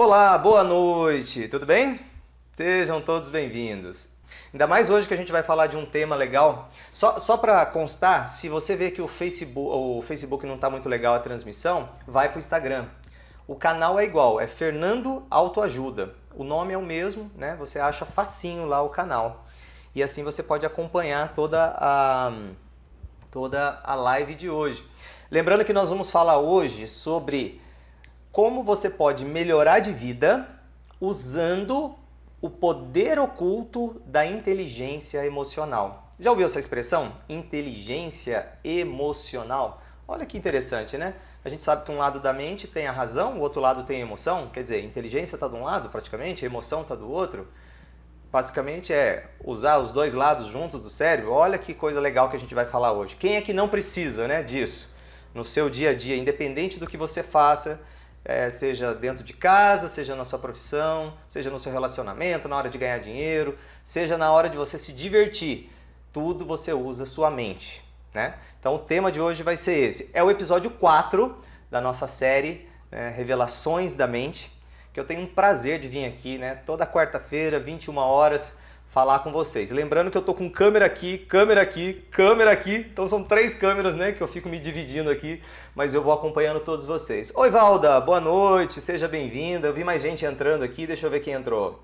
Olá, boa noite, tudo bem? Sejam todos bem-vindos. Ainda mais hoje que a gente vai falar de um tema legal. Só para constar, se você vê que o Facebook não está muito legal a transmissão, vai para o Instagram. O canal é igual, é Fernando Autoajuda. O nome é o mesmo, né? Você acha facinho lá o canal. E assim você pode acompanhar toda a live de hoje. Lembrando que nós vamos falar hoje sobre como você pode melhorar de vida usando o poder oculto da inteligência emocional. Já ouviu essa expressão? Inteligência emocional? Olha que interessante, né? A gente sabe que um lado da mente tem a razão, o outro lado tem a emoção. Quer dizer, a inteligência está de um lado praticamente, a emoção está do outro. Basicamente é usar os dois lados juntos do cérebro. Olha que coisa legal que a gente vai falar hoje. Quem é que não precisa, né, disso? No seu dia a dia, independente do que você faça, seja dentro de casa, seja na sua profissão, seja no seu relacionamento, na hora de ganhar dinheiro, seja na hora de você se divertir. Tudo você usa sua mente, né? Então o tema de hoje vai ser esse. É o episódio 4 da nossa série Revelações da Mente, que eu tenho um prazer de vir aqui, né, toda quarta-feira, 21 horas, falar com vocês. Lembrando que eu tô com câmera aqui, câmera aqui, câmera aqui. Então são 3 câmeras, né, que eu fico me dividindo aqui, mas eu vou acompanhando todos vocês. Oi, Valda, boa noite, seja bem-vinda. Eu vi mais gente entrando aqui, deixa eu ver quem entrou.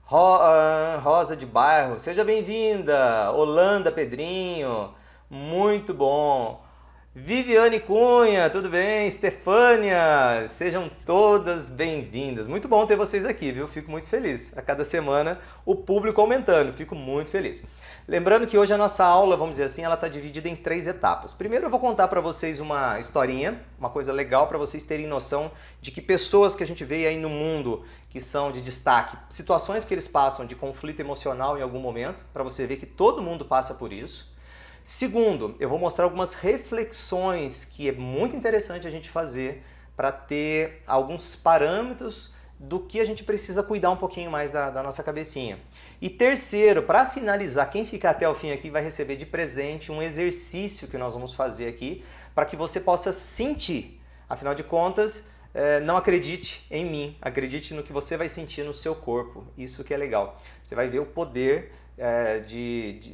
Rosa de Bairro, seja bem-vinda. Holanda Pedrinho, muito bom. Viviane Cunha, tudo bem? Estefânia, sejam todas bem-vindas. Muito bom ter vocês aqui, viu? Fico muito feliz. A cada semana o público aumentando, fico muito feliz. Lembrando que hoje a nossa aula, vamos dizer assim, ela está dividida em 3 etapas. Primeiro eu vou contar para vocês uma historinha, uma coisa legal para vocês terem noção de que pessoas que a gente vê aí no mundo que são de destaque, situações que eles passam de conflito emocional em algum momento, para você ver que todo mundo passa por isso. Segundo, eu vou mostrar algumas reflexões que é muito interessante a gente fazer para ter alguns parâmetros do que a gente precisa cuidar um pouquinho mais da nossa cabecinha. E terceiro, para finalizar, quem ficar até o fim aqui vai receber de presente um exercício que nós vamos fazer aqui para que você possa sentir. Afinal de contas, não acredite em mim, acredite no que você vai sentir no seu corpo. Isso que é legal. Você vai ver o poder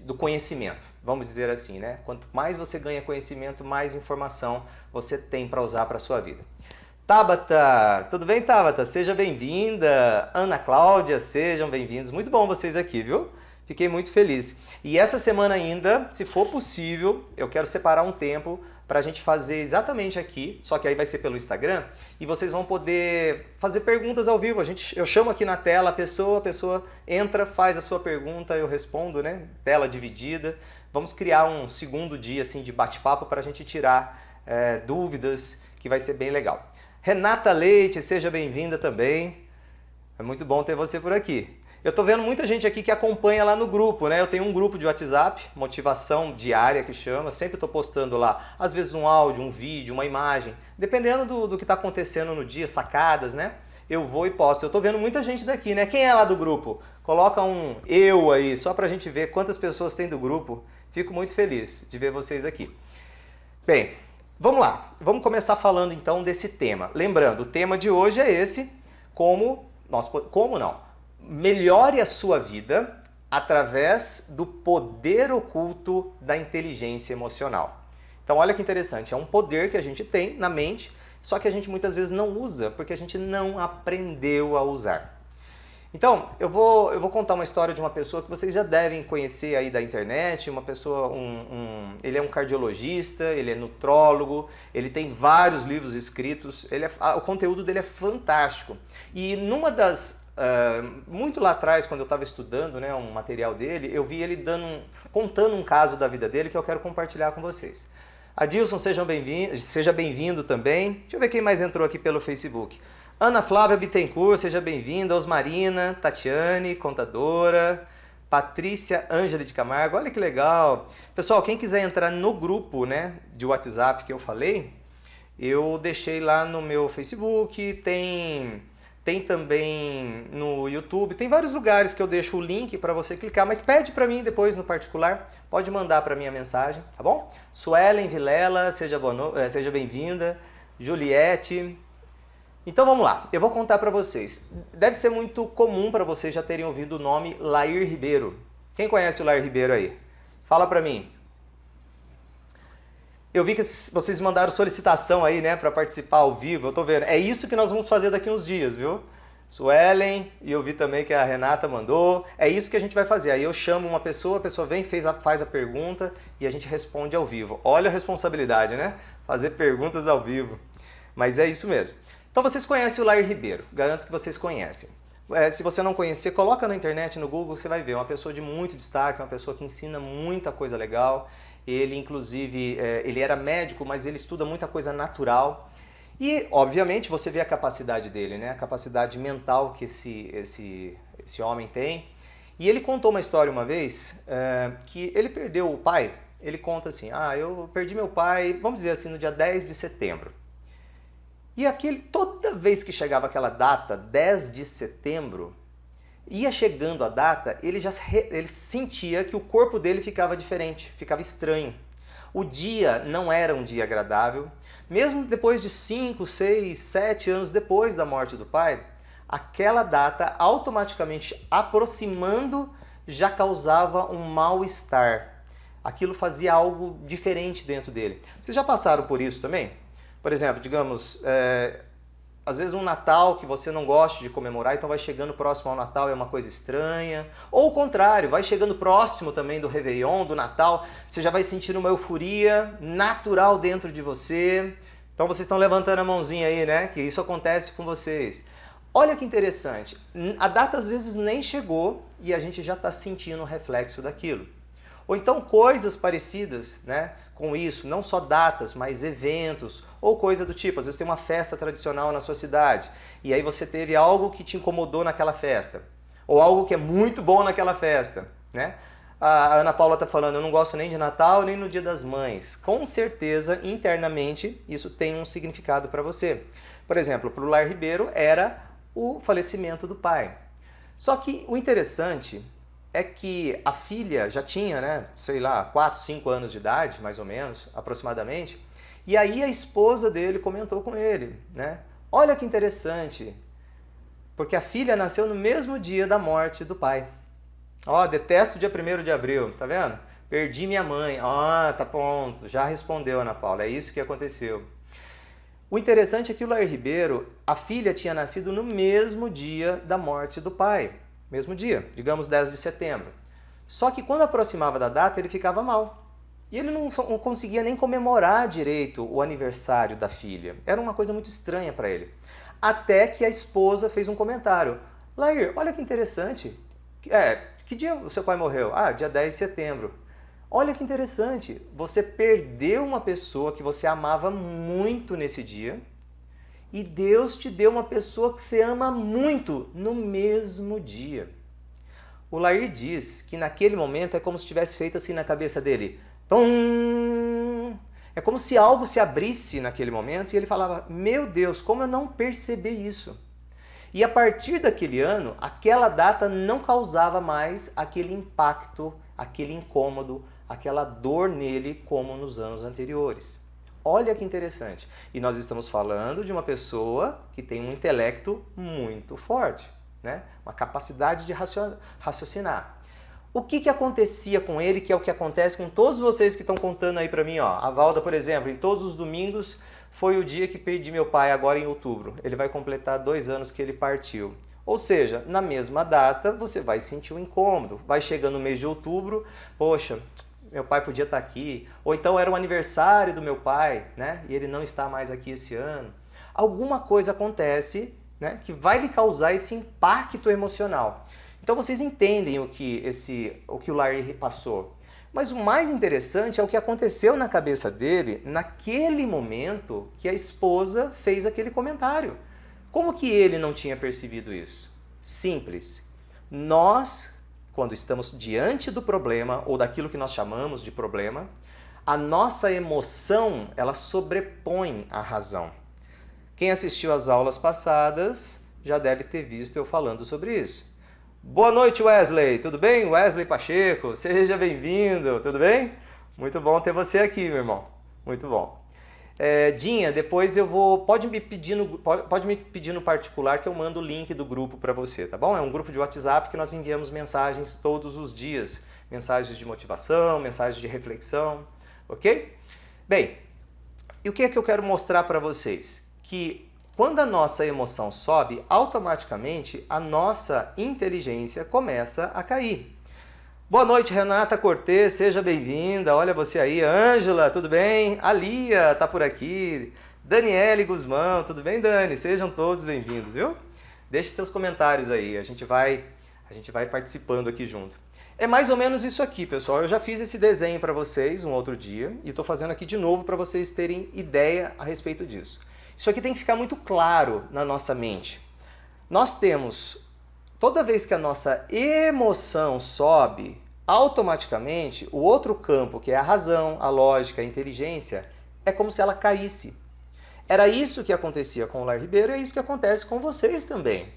do conhecimento, vamos dizer assim, né? Quanto mais você ganha conhecimento, mais informação você tem para usar para a sua vida. Tabata, tudo bem, Tabata? Seja bem-vinda. Ana Cláudia, sejam bem-vindos. Muito bom vocês aqui, viu? Fiquei muito feliz. E essa semana ainda, se for possível, eu quero separar um tempo para a gente fazer exatamente aqui, só que aí vai ser pelo Instagram, e vocês vão poder fazer perguntas ao vivo. Eu chamo aqui na tela a pessoa entra, faz a sua pergunta, eu respondo, né? Tela dividida. Vamos criar um segundo dia assim, de bate-papo para a gente tirar dúvidas, que vai ser bem legal. Renata Leite, seja bem-vinda também. É muito bom ter você por aqui. Eu tô vendo muita gente aqui que acompanha lá no grupo, né? Eu tenho um grupo de WhatsApp, motivação diária que chama, sempre tô postando lá, às vezes um áudio, um vídeo, uma imagem, dependendo do que tá acontecendo no dia, sacadas, né? Eu vou e posto. Eu tô vendo muita gente daqui, né? Quem é lá do grupo? Coloca um eu aí, só pra gente ver quantas pessoas tem do grupo. Fico muito feliz de ver vocês aqui. Bem, vamos lá. Vamos começar falando então desse tema. Lembrando, o tema de hoje é esse, como não? Melhore a sua vida através do poder oculto da inteligência emocional. Então olha que interessante, é um poder que a gente tem na mente, só que a gente muitas vezes não usa, porque a gente não aprendeu a usar. Então, eu vou contar uma história de uma pessoa que vocês já devem conhecer aí da internet, uma pessoa, ele é um cardiologista, ele é nutrólogo, ele tem vários livros escritos, o conteúdo dele é fantástico. E numa muito lá atrás, quando eu estava estudando, né, um material dele, eu vi ele contando um caso da vida dele que eu quero compartilhar com vocês. Adilson, seja bem-vindo também. Deixa eu ver quem mais entrou aqui pelo Facebook. Ana Flávia Bittencourt, seja bem-vinda. Osmarina, Tatiane, contadora. Patrícia Ângela de Camargo, olha que legal. Pessoal, quem quiser entrar no grupo, né, de WhatsApp que eu falei, eu deixei lá no meu Facebook, tem também no YouTube, tem vários lugares que eu deixo o link para você clicar, mas pede para mim depois no particular, pode mandar para mim a mensagem, tá bom? Suelen Vilela, seja bem-vinda. Juliette, Então vamos lá, eu vou contar para vocês. Deve ser muito comum para vocês já terem ouvido o nome Lair Ribeiro. Quem conhece o Lair Ribeiro aí? Fala para mim. Eu vi que vocês mandaram solicitação aí, né, para participar ao vivo, eu tô vendo. É isso que nós vamos fazer daqui uns dias, viu? Suelen, e eu vi também que a Renata mandou. É isso que a gente vai fazer. Aí eu chamo uma pessoa, a pessoa vem, faz a pergunta e a gente responde ao vivo. Olha a responsabilidade, né? Fazer perguntas ao vivo. Mas é isso mesmo. Então vocês conhecem o Lair Ribeiro, garanto que vocês conhecem. Se você não conhecer, coloca na internet, no Google, você vai ver. Uma pessoa de muito destaque, uma pessoa que ensina muita coisa legal. Ele, inclusive, ele era médico, mas ele estuda muita coisa natural. E, obviamente, você vê a capacidade dele, né? A capacidade mental que esse homem tem. E ele contou uma história uma vez que ele perdeu o pai. Ele conta assim, eu perdi meu pai, vamos dizer assim, no dia 10 de setembro. E toda vez que chegava aquela data, 10 de setembro, ia chegando a data, ele sentia que o corpo dele ficava diferente, ficava estranho. O dia não era um dia agradável. Mesmo depois de 5, 6, 7 anos depois da morte do pai, aquela data, automaticamente aproximando, já causava um mal-estar. Aquilo fazia algo diferente dentro dele. Vocês já passaram por isso também? Por exemplo, digamos, às vezes um Natal que você não gosta de comemorar, então vai chegando próximo ao Natal, é uma coisa estranha. Ou o contrário, vai chegando próximo também do Réveillon, do Natal, você já vai sentir uma euforia natural dentro de você. Então vocês estão levantando a mãozinha aí, né? Que isso acontece com vocês. Olha que interessante, a data às vezes nem chegou e a gente já está sentindo o reflexo daquilo. Ou então coisas parecidas, né, com isso, não só datas, mas eventos, ou coisa do tipo, às vezes tem uma festa tradicional na sua cidade, e aí você teve algo que te incomodou naquela festa, ou algo que é muito bom naquela festa, né? A Ana Paula está falando, eu não gosto nem de Natal, nem no Dia das Mães. Com certeza, internamente, isso tem um significado para você. Por exemplo, para o Lair Ribeiro era o falecimento do pai. Só que o interessante é que a filha já tinha, né, sei lá, 4, 5 anos de idade, mais ou menos, aproximadamente, e aí a esposa dele comentou com ele, né, olha que interessante, porque a filha nasceu no mesmo dia da morte do pai. Detesto o dia 1º de abril, tá vendo? Perdi minha mãe. Tá pronto, já respondeu, Ana Paula, é isso que aconteceu. O interessante é que o Lair Ribeiro, a filha tinha nascido no mesmo dia da morte do pai. Mesmo dia, digamos 10 de setembro. Só que quando aproximava da data, ele ficava mal. E ele não conseguia nem comemorar direito o aniversário da filha. Era uma coisa muito estranha para ele. Até que a esposa fez um comentário. Lair, olha que interessante. Que dia o seu pai morreu? Dia 10 de setembro. Olha que interessante. Você perdeu uma pessoa que você amava muito nesse dia. E Deus te deu uma pessoa que você ama muito no mesmo dia. O Lair diz que naquele momento é como se tivesse feito assim na cabeça dele. Tum! É como se algo se abrisse naquele momento e ele falava, meu Deus, como eu não percebi isso? E a partir daquele ano, aquela data não causava mais aquele impacto, aquele incômodo, aquela dor nele como nos anos anteriores. Olha que interessante. E nós estamos falando de uma pessoa que tem um intelecto muito forte, né? Uma capacidade de raciocinar. O que acontecia com ele, que é o que acontece com todos vocês que estão contando aí pra mim, ó. A Valda, por exemplo, em todos os domingos foi o dia que perdi meu pai, agora em outubro. Ele vai completar 2 anos que ele partiu. Ou seja, na mesma data você vai sentir um incômodo. Vai chegando o mês de outubro, poxa, meu pai podia estar aqui, ou então era o aniversário do meu pai, né? E ele não está mais aqui esse ano. Alguma coisa acontece, né, que vai lhe causar esse impacto emocional. Então vocês entendem o que o Lair passou. Mas o mais interessante é o que aconteceu na cabeça dele naquele momento que a esposa fez aquele comentário. Como que ele não tinha percebido isso? Simples. Nós, quando estamos diante do problema ou daquilo que nós chamamos de problema, a nossa emoção, ela sobrepõe a razão. Quem assistiu às aulas passadas já deve ter visto eu falando sobre isso. Boa noite, Wesley. Tudo bem? Wesley Pacheco, seja bem-vindo. Tudo bem? Muito bom ter você aqui, meu irmão. Muito bom. Dinha, depois pode me pedir no particular que eu mando o link do grupo para você, tá bom? É um grupo de WhatsApp que nós enviamos mensagens todos os dias, mensagens de motivação, mensagens de reflexão, ok? Bem, e o que é que eu quero mostrar para vocês? Que quando a nossa emoção sobe, automaticamente a nossa inteligência começa a cair. Boa noite, Renata Cortez, seja bem-vinda. Olha você aí, Ângela, tudo bem? A Lia tá por aqui. Daniele Guzmão, tudo bem, Dani? Sejam todos bem-vindos, viu? Deixe seus comentários aí, a gente vai participando aqui junto. É mais ou menos isso aqui, pessoal. Eu já fiz esse desenho para vocês um outro dia e estou fazendo aqui de novo para vocês terem ideia a respeito disso. Isso aqui tem que ficar muito claro na nossa mente. Nós temos, toda vez que a nossa emoção sobe, automaticamente o outro campo, que é a razão, a lógica, a inteligência, é como se ela caísse. Era isso que acontecia com o Lar Ribeiro e é isso que acontece com vocês também.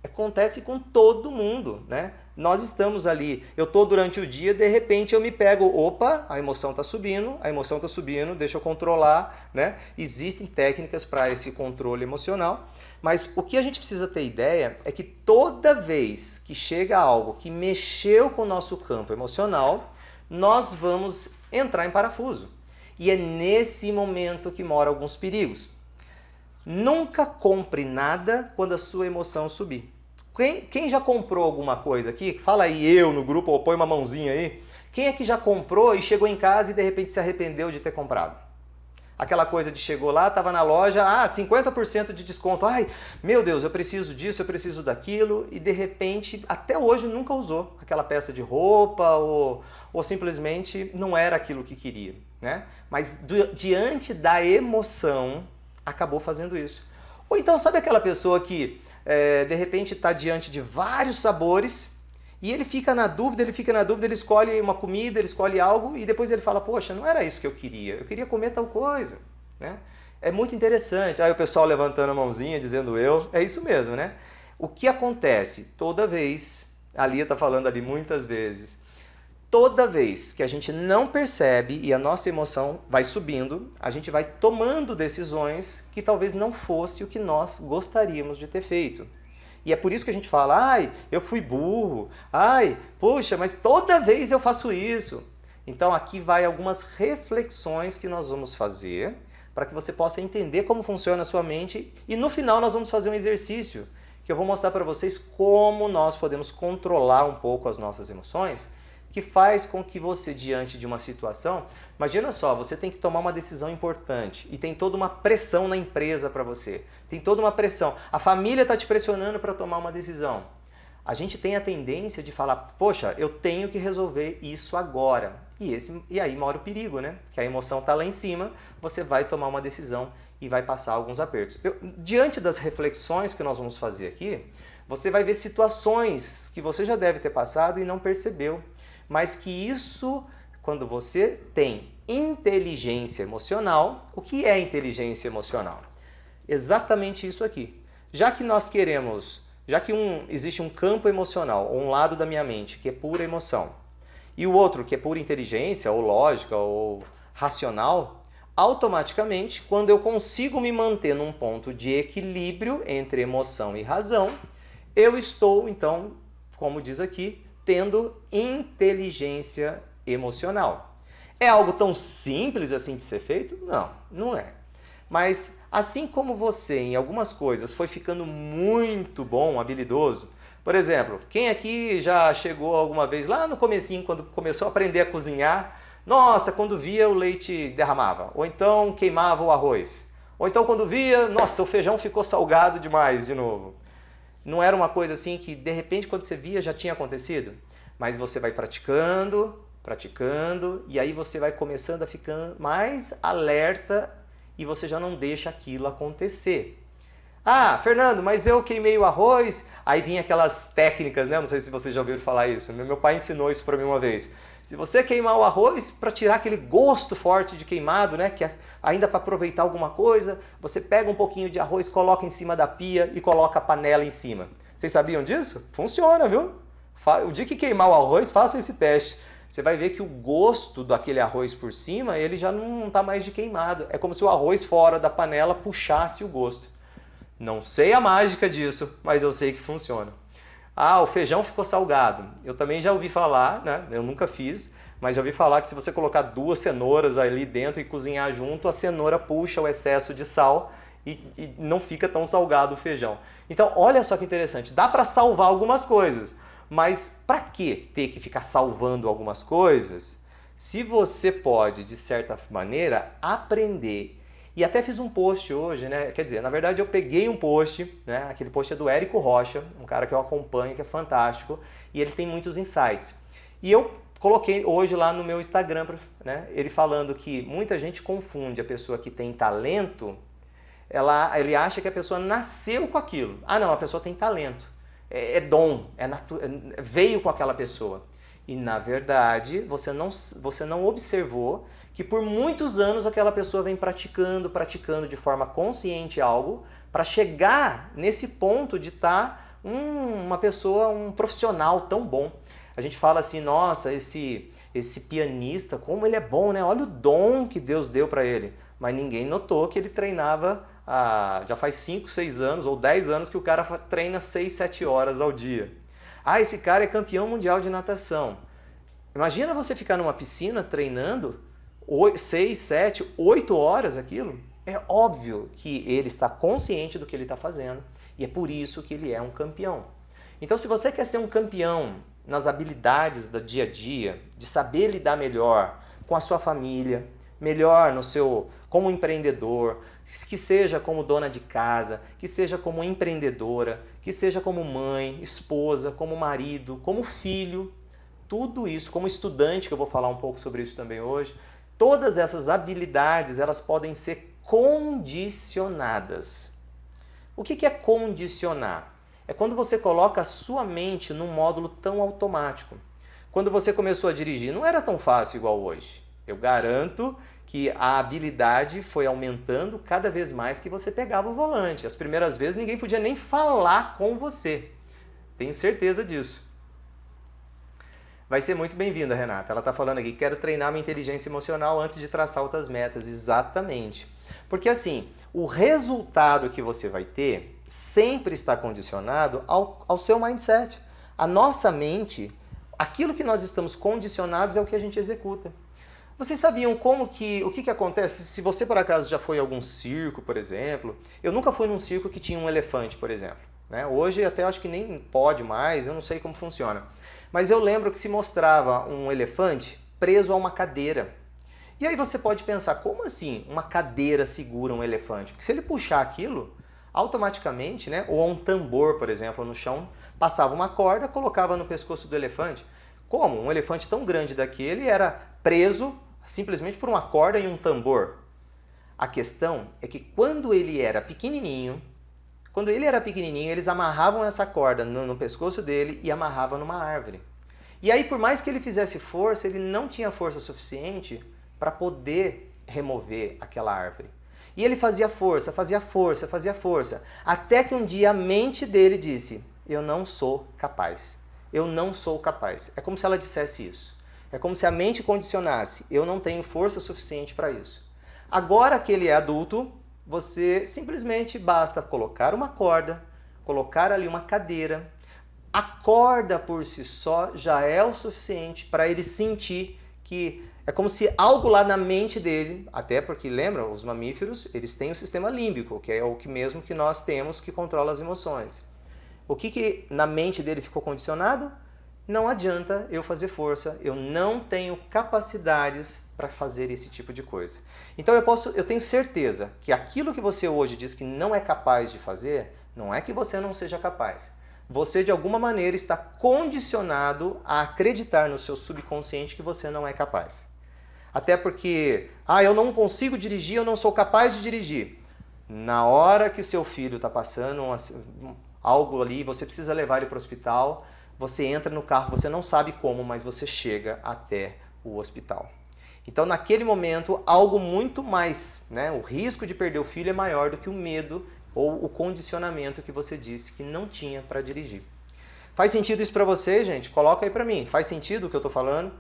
Acontece com todo mundo, né? Nós estamos ali, eu estou durante o dia, de repente eu me pego, opa, a emoção está subindo, deixa eu controlar, né? Existem técnicas para esse controle emocional, mas o que a gente precisa ter ideia é que toda vez que chega algo que mexeu com o nosso campo emocional, nós vamos entrar em parafuso. E é nesse momento que moram alguns perigos. Nunca compre nada quando a sua emoção subir. Quem já comprou alguma coisa aqui? Fala aí eu no grupo, ou põe uma mãozinha aí. Quem é que já comprou e chegou em casa e de repente se arrependeu de ter comprado? Aquela coisa de chegou lá, estava na loja, 50% de desconto. Ai, meu Deus, eu preciso disso, eu preciso daquilo. E de repente, até hoje, nunca usou aquela peça de roupa ou simplesmente não era aquilo que queria, né? Mas diante da emoção, acabou fazendo isso. Ou então, sabe aquela pessoa que de repente está diante de vários sabores e ele fica na dúvida, ele escolhe uma comida, ele escolhe algo e depois ele fala, poxa, não era isso que eu queria comer tal coisa, né? É muito interessante. Aí o pessoal levantando a mãozinha, dizendo é isso mesmo, né? O que acontece toda vez, a Lia está falando ali muitas vezes, toda vez que a gente não percebe e a nossa emoção vai subindo, a gente vai tomando decisões que talvez não fosse o que nós gostaríamos de ter feito. E é por isso que a gente fala, eu fui burro, poxa, mas toda vez eu faço isso. Então aqui vai algumas reflexões que nós vamos fazer para que você possa entender como funciona a sua mente e no final nós vamos fazer um exercício que eu vou mostrar para vocês como nós podemos controlar um pouco as nossas emoções, que faz com que você, diante de uma situação, imagina só, você tem que tomar uma decisão importante e tem toda uma pressão na empresa para você, tem toda uma pressão, a família está te pressionando para tomar uma decisão. A gente tem a tendência de falar, poxa, eu tenho que resolver isso agora. E aí mora o perigo, né? Que a emoção está lá em cima, você vai tomar uma decisão e vai passar alguns apertos. Diante das reflexões que nós vamos fazer aqui, você vai ver situações que você já deve ter passado e não percebeu. Mas que isso, quando você tem inteligência emocional, o que é inteligência emocional? Exatamente isso aqui. Já que existe um campo emocional, ou um lado da minha mente que é pura emoção, e o outro que é pura inteligência, ou lógica, ou racional, automaticamente, quando eu consigo me manter num ponto de equilíbrio entre emoção e razão, eu estou, então, como diz aqui, tendo inteligência emocional. É algo tão simples assim de ser feito? Não, não é. Mas assim como você em algumas coisas foi ficando muito bom, habilidoso, por exemplo, quem aqui já chegou alguma vez lá no comecinho, quando começou a aprender a cozinhar, nossa, quando via o leite derramava, ou então queimava o arroz, ou então quando via, nossa, o feijão ficou salgado demais de novo. Não era uma coisa assim que, de repente, quando você via, já tinha acontecido? Mas você vai praticando, e aí você vai começando a ficar mais alerta e você já não deixa aquilo acontecer. Fernando, mas eu queimei o arroz. Aí vinha aquelas técnicas, né? Não sei se vocês já ouviram falar isso. Meu pai ensinou isso para mim uma vez. Se você queimar o arroz, para tirar aquele gosto forte de queimado, né? Que ainda para aproveitar alguma coisa, você pega um pouquinho de arroz, coloca em cima da pia e coloca a panela em cima. Vocês sabiam disso? Funciona, viu? O dia que queimar o arroz, façam esse teste. você vai ver que o gosto daquele arroz por cima, ele já não está mais de queimado. É como se o arroz fora da panela puxasse o gosto. Não sei a mágica disso, mas eu sei que funciona. Ah, o feijão ficou salgado. Eu também já ouvi falar, né? Eu nunca fiz, mas já ouvi falar que se você colocar 2 cenouras ali dentro e cozinhar junto, a cenoura puxa o excesso de sal e não fica tão salgado o feijão. Então, olha só que interessante. Dá para salvar algumas coisas, mas para que ter que ficar salvando algumas coisas se você pode, de certa maneira, aprender? E até fiz um post hoje, né? Quer dizer, na verdade eu peguei um post, né? Aquele post é do Érico Rocha, um cara que eu acompanho, que é fantástico, e ele tem muitos insights. E eu coloquei hoje lá no meu Instagram, né? Ele falando que muita gente confunde a pessoa que tem talento, ele acha que a pessoa nasceu com aquilo. Ah, não, a pessoa tem talento. É dom, veio com aquela pessoa. E na verdade, você não observou que por muitos anos aquela pessoa vem praticando de forma consciente algo para chegar nesse ponto de estar uma pessoa, um profissional tão bom. A gente fala assim, nossa, esse pianista, como ele é bom, né? Olha o dom que Deus deu para ele. Mas ninguém notou que ele treinava já faz 5, 6 anos ou 10 anos que o cara treina 6, 7 horas ao dia. Ah, esse cara é campeão mundial de natação. Imagina você ficar numa piscina treinando 6, 7, 8 horas aquilo. É óbvio que ele está consciente do que ele está fazendo e é por isso que ele é um campeão. Então, se você quer ser um campeão nas habilidades do dia a dia, de saber lidar melhor com a sua família, melhor como empreendedor, que seja como dona de casa, que seja como empreendedora, que seja como mãe, esposa, como marido, como filho, tudo isso, como estudante, que eu vou falar um pouco sobre isso também hoje, todas essas habilidades, elas podem ser condicionadas. O que é condicionar? É quando você coloca a sua mente num módulo tão automático. Quando você começou a dirigir, não era tão fácil igual hoje. Eu garanto que a habilidade foi aumentando cada vez mais que você pegava o volante. As primeiras vezes ninguém podia nem falar com você. Tenho certeza disso. Vai ser muito bem-vinda, Renata. Ela está falando aqui, quero treinar minha inteligência emocional antes de traçar outras metas. Exatamente. Porque assim, o resultado que você vai ter sempre está condicionado ao seu mindset. A nossa mente, aquilo que nós estamos condicionados é o que a gente executa. Vocês sabiam o que acontece se você por acaso já foi a algum circo, por exemplo? Eu nunca fui num circo que tinha um elefante, por exemplo. Né? Hoje até acho que nem pode mais, eu não sei como funciona. Mas eu lembro que se mostrava um elefante preso a uma cadeira. E aí você pode pensar, como assim uma cadeira segura um elefante? Porque se ele puxar aquilo, automaticamente, né? Ou a um tambor, por exemplo, no chão, passava uma corda, colocava no pescoço do elefante. Como? Um elefante tão grande daquele era preso simplesmente por uma corda e um tambor. A questão é que quando ele era pequenininho, eles amarravam essa corda no pescoço dele e amarravam numa árvore. E aí, por mais que ele fizesse força, ele não tinha força suficiente para poder remover aquela árvore. E ele fazia força, até que um dia a mente dele disse, eu não sou capaz. Eu não sou capaz. É como se ela dissesse isso. É como se a mente condicionasse, eu não tenho força suficiente para isso. Agora que ele é adulto, você simplesmente basta colocar uma corda, colocar ali uma cadeira. A corda por si só já é o suficiente para ele sentir que é como se algo lá na mente dele, até porque lembram, os mamíferos, eles têm o sistema límbico, que é o que mesmo que nós temos que controla as emoções. O que na mente dele ficou condicionado? Não adianta eu fazer força, eu não tenho capacidades para fazer esse tipo de coisa. Então eu tenho certeza que aquilo que você hoje diz que não é capaz de fazer, não é que você não seja capaz. Você de alguma maneira está condicionado a acreditar no seu subconsciente que você não é capaz. Até porque, eu não consigo dirigir, eu não sou capaz de dirigir. Na hora que seu filho está passando algo ali, você precisa levar ele para o hospital, você entra no carro, você não sabe como, mas você chega até o hospital. Então, naquele momento, algo muito mais, né? O risco de perder o filho é maior do que o medo ou o condicionamento que você disse que não tinha para dirigir. Faz sentido isso para você, gente? Coloca aí para mim. Faz sentido o que eu estou falando?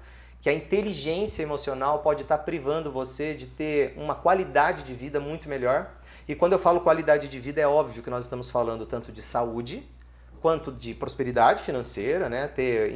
que a inteligência emocional pode estar privando você de ter uma qualidade de vida muito melhor. E quando eu falo qualidade de vida, é óbvio que nós estamos falando tanto de saúde, quanto de prosperidade financeira, né? Ter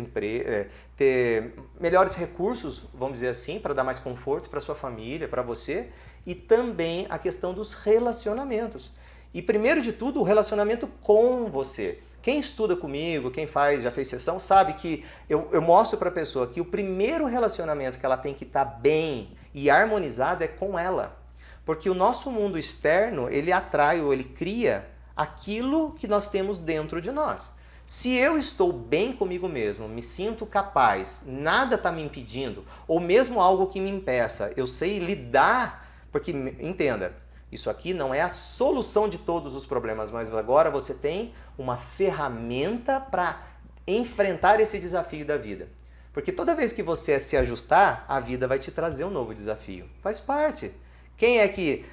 melhores recursos, vamos dizer assim, para dar mais conforto para sua família, para você, e também a questão dos relacionamentos. E primeiro de tudo, o relacionamento com você. Quem estuda comigo, quem já fez sessão, sabe que eu mostro para a pessoa que o primeiro relacionamento que ela tem que estar bem e harmonizado é com ela. Porque o nosso mundo externo, ele atrai ou ele cria aquilo que nós temos dentro de nós. Se eu estou bem comigo mesmo, me sinto capaz, nada está me impedindo, ou mesmo algo que me impeça, eu sei lidar, porque entenda, isso aqui não é a solução de todos os problemas, mas agora você tem uma ferramenta para enfrentar esse desafio da vida. Porque toda vez que você se ajustar, a vida vai te trazer um novo desafio. Faz parte. Quem é que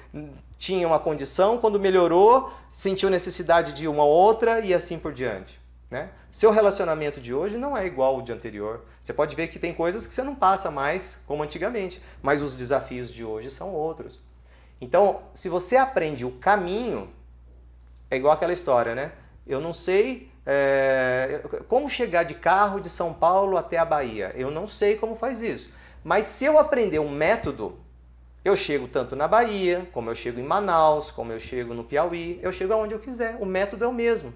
tinha uma condição, quando melhorou, sentiu necessidade de uma outra e assim por diante? Né? Seu relacionamento de hoje não é igual ao de anterior. Você pode ver que tem coisas que você não passa mais como antigamente, mas os desafios de hoje são outros. Então, se você aprende o caminho, é igual aquela história, né? Eu não sei como chegar de carro de São Paulo até a Bahia. Eu não sei como faz isso. Mas se eu aprender um método, eu chego tanto na Bahia, como eu chego em Manaus, como eu chego no Piauí, eu chego aonde eu quiser. O método é o mesmo.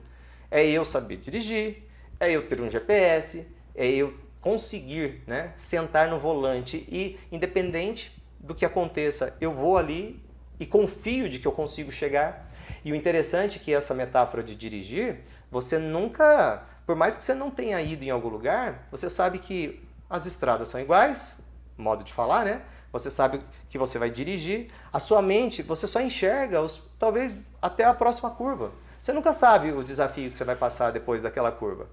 É eu saber dirigir, é eu ter um GPS, é eu conseguir, né, sentar no volante e, independente do que aconteça, eu vou ali e confio de que eu consigo chegar. E o interessante é que essa metáfora de dirigir, você nunca, por mais que você não tenha ido em algum lugar, você sabe que as estradas são iguais, modo de falar, né? Você sabe que você vai dirigir, a sua mente, você só enxerga talvez até a próxima curva. Você nunca sabe o desafio que você vai passar depois daquela curva.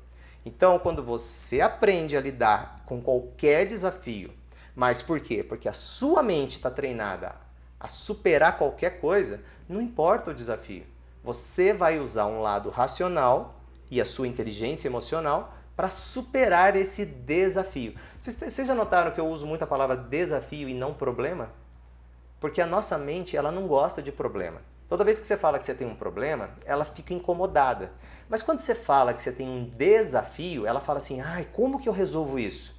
Então, quando você aprende a lidar com qualquer desafio, mas por quê? Porque a sua mente está treinada a superar qualquer coisa, não importa o desafio. Você vai usar um lado racional e a sua inteligência emocional para superar esse desafio. Vocês já notaram que eu uso muito a palavra desafio e não problema? Porque a nossa mente, ela não gosta de problema. Toda vez que você fala que você tem um problema, ela fica incomodada. Mas quando você fala que você tem um desafio, ela fala assim, ai, como que eu resolvo isso?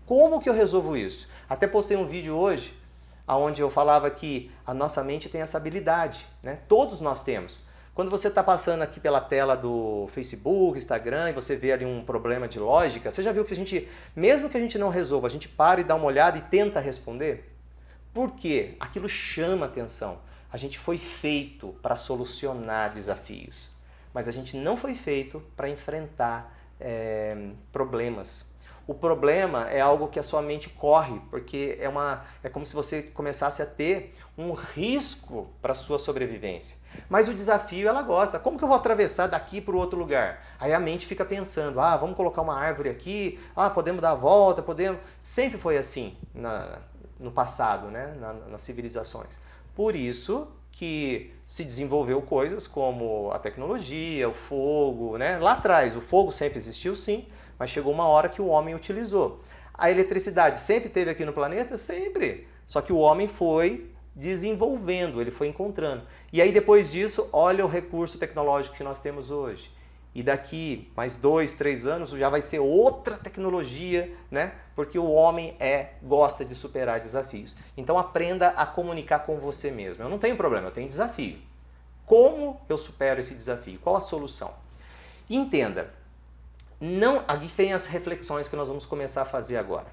Como que eu resolvo isso? Até postei um vídeo hoje, onde eu falava que a nossa mente tem essa habilidade, né? Todos nós temos. Quando você está passando aqui pela tela do Facebook, Instagram, e você vê ali um problema de lógica, você já viu que a gente, mesmo que a gente não resolva, a gente para e dá uma olhada e tenta responder? Por quê? Aquilo chama atenção. A gente foi feito para solucionar desafios, mas a gente não foi feito para enfrentar problemas. O problema é algo que a sua mente corre, porque é como se você começasse a ter um risco para a sua sobrevivência. Mas o desafio ela gosta. Como que eu vou atravessar daqui para o outro lugar? Aí a mente fica pensando, vamos colocar uma árvore aqui, podemos dar a volta, podemos... Sempre foi assim no passado, né? Nas civilizações. Por isso que se desenvolveu coisas como a tecnologia, o fogo, né? Lá atrás o fogo sempre existiu, sim, mas chegou uma hora que o homem utilizou. A eletricidade sempre teve aqui no planeta? Sempre. Só que o homem foi desenvolvendo, ele foi encontrando. E aí depois disso, olha o recurso tecnológico que nós temos hoje. E daqui mais 2, 3 anos já vai ser outra tecnologia, né? Porque o homem gosta de superar desafios. Então aprenda a comunicar com você mesmo. Eu não tenho problema, eu tenho desafio. Como eu supero esse desafio? Qual a solução? E entenda, aqui tem as reflexões que nós vamos começar a fazer agora.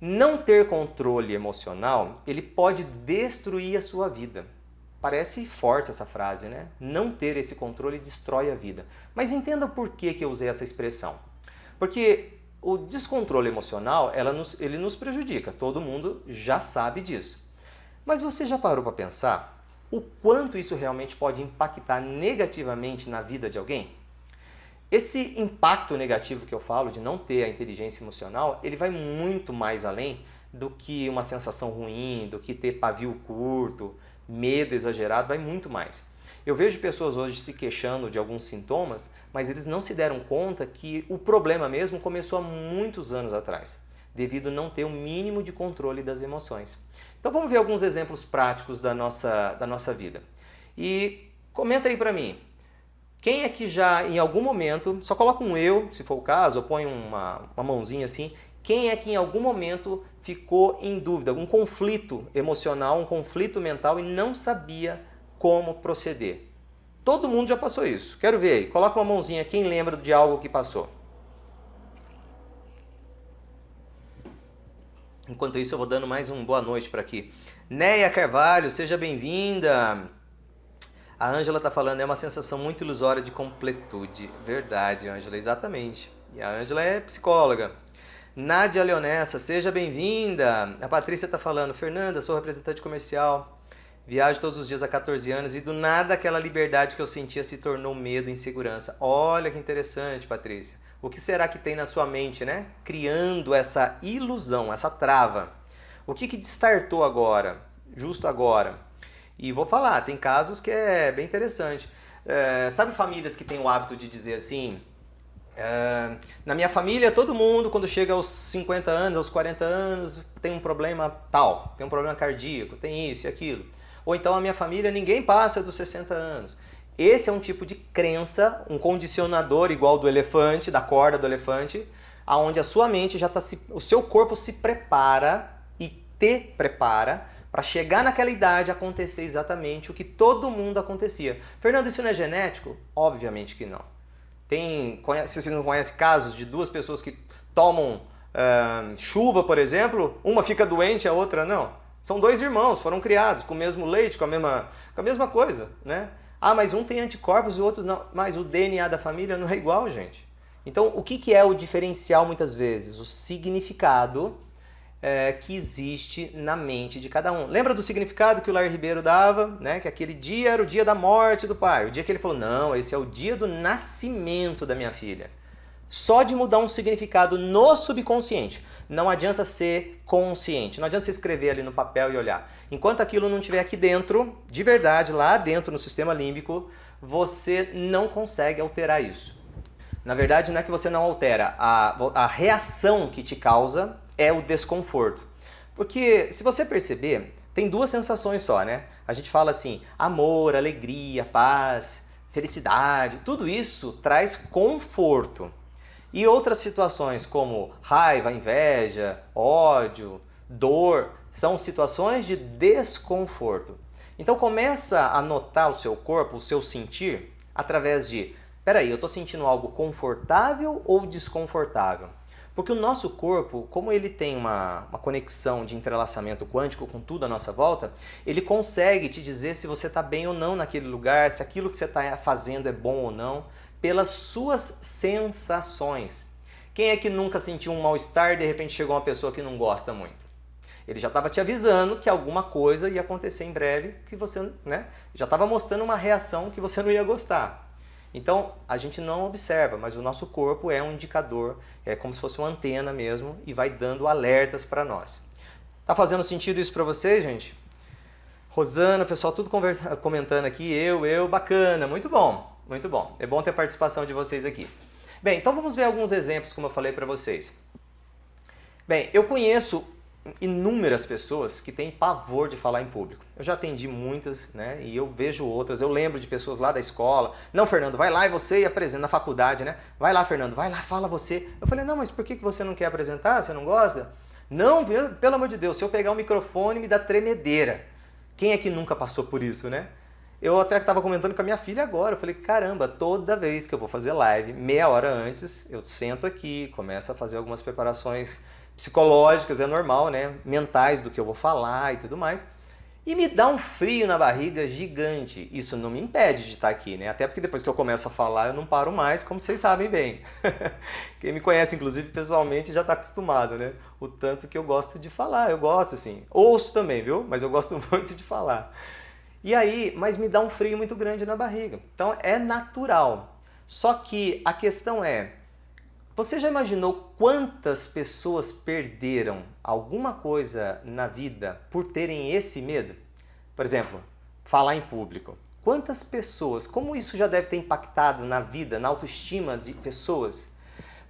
Não ter controle emocional, ele pode destruir a sua vida. Parece forte essa frase, né? Não ter esse controle destrói a vida. Mas entenda por que eu usei essa expressão. Porque o descontrole emocional, ele nos prejudica. Todo mundo já sabe disso. Mas você já parou para pensar o quanto isso realmente pode impactar negativamente na vida de alguém? Esse impacto negativo que eu falo de não ter a inteligência emocional, ele vai muito mais além do que uma sensação ruim, do que ter pavio curto, medo exagerado, vai muito mais. Eu vejo pessoas hoje se queixando de alguns sintomas, mas eles não se deram conta que o problema mesmo começou há muitos anos atrás. devido a não ter o mínimo de controle das emoções. Então vamos ver alguns exemplos práticos da nossa vida. E comenta aí para mim, quem é que já em algum momento, só coloca um eu, se for o caso, ou põe uma mãozinha assim, quem é que em algum momento ficou em dúvida, um conflito emocional, um conflito mental e não sabia como proceder? Todo mundo já passou isso. Quero ver aí, coloca uma mãozinha, quem lembra de algo que passou? Enquanto isso eu vou dando mais um boa noite para aqui. Neia Carvalho, seja bem-vinda. A Ângela está falando, é uma sensação muito ilusória de completude. Verdade, Ângela, exatamente. E a Ângela é psicóloga. Nádia Leonessa, seja bem-vinda. A Patrícia está falando, Fernanda, sou representante comercial. Viajo todos os dias há 14 anos e do nada aquela liberdade que eu sentia se tornou medo e insegurança. Olha que interessante, Patrícia. O que será que tem na sua mente, né? Criando essa ilusão, essa trava. O que destartou agora? Justo agora. E vou falar, tem casos que é bem interessante. Sabe famílias que têm o hábito de dizer assim, na minha família todo mundo quando chega aos 50 anos, aos 40 anos, tem um problema tal, tem um problema cardíaco, tem isso e aquilo. Ou então a minha família ninguém passa dos 60 anos. Esse é um tipo de crença, um condicionador igual do elefante, da corda do elefante, aonde a sua mente já está, o seu corpo se prepara e te prepara para chegar naquela idade acontecer exatamente o que todo mundo acontecia. Fernando, isso não é genético? Obviamente que não. Você não conhece casos de duas pessoas que tomam chuva, por exemplo, uma fica doente, a outra não? São dois irmãos, foram criados com o mesmo leite, com a mesma coisa, né? Ah, mas um tem anticorpos e o outro não. Mas o DNA da família não é igual, gente. Então, o que é o diferencial muitas vezes? O significado que existe na mente de cada um. Lembra do significado que o Lair Ribeiro dava, né? Que aquele dia era o dia da morte do pai. O dia que ele falou, não, esse é o dia do nascimento da minha filha. Só de mudar um significado no subconsciente. Não adianta ser consciente. Não adianta você escrever ali no papel e olhar. Enquanto aquilo não estiver aqui dentro, de verdade, lá dentro no sistema límbico, você não consegue alterar isso. Na verdade, não é que você não altera. A reação que te causa é o desconforto. Porque, se você perceber, tem duas sensações só, né? A gente fala assim, amor, alegria, paz, felicidade, tudo isso traz conforto. E outras situações como raiva, inveja, ódio, dor, são situações de desconforto. Então começa a notar o seu corpo, o seu sentir, através de, peraí, eu estou sentindo algo confortável ou desconfortável? Porque o nosso corpo, como ele tem uma conexão de entrelaçamento quântico com tudo à nossa volta, ele consegue te dizer se você está bem ou não naquele lugar, se aquilo que você está fazendo é bom ou não, pelas suas sensações. Quem é que nunca sentiu um mal-estar e de repente chegou uma pessoa que não gosta muito? Ele já estava te avisando que alguma coisa ia acontecer em breve, que você, né, já estava mostrando uma reação que você não ia gostar. Então, a gente não observa, mas o nosso corpo é um indicador, é como se fosse uma antena mesmo, e vai dando alertas para nós. Tá fazendo sentido isso para vocês, gente? Rosana, pessoal, tudo comentando aqui, bacana, muito bom, muito bom. É bom ter a participação de vocês aqui. Bem, então vamos ver alguns exemplos, como eu falei para vocês. Bem, eu conheço inúmeras pessoas que têm pavor de falar em público. Eu já atendi muitas, né? E eu vejo outras. Eu lembro de pessoas lá da escola. Não, Fernando, vai lá e você apresenta na faculdade, né? Vai lá, Fernando, vai lá, fala você. Eu falei, não, mas por que você não quer apresentar? Você não gosta? Não, pelo amor de Deus, se eu pegar o microfone me dá tremedeira. Quem é que nunca passou por isso, né? Eu até estava comentando com a minha filha agora. Eu falei, caramba, toda vez que eu vou fazer live, meia hora antes, eu sento aqui, começo a fazer algumas preparações psicológicas, é normal, né? Mentais do que eu vou falar e tudo mais. E me dá um frio na barriga gigante. Isso não me impede de estar aqui, né? Até porque depois que eu começo a falar, eu não paro mais, como vocês sabem bem. Quem me conhece, inclusive, pessoalmente, já está acostumado, né? O tanto que eu gosto de falar. Eu gosto, assim. Ouço também, viu? Mas eu gosto muito de falar. E aí, mas me dá um frio muito grande na barriga. Então, é natural. Só que a questão é, você já imaginou quantas pessoas perderam alguma coisa na vida por terem esse medo? Por exemplo, falar em público. Quantas pessoas, como isso já deve ter impactado na vida, na autoestima de pessoas?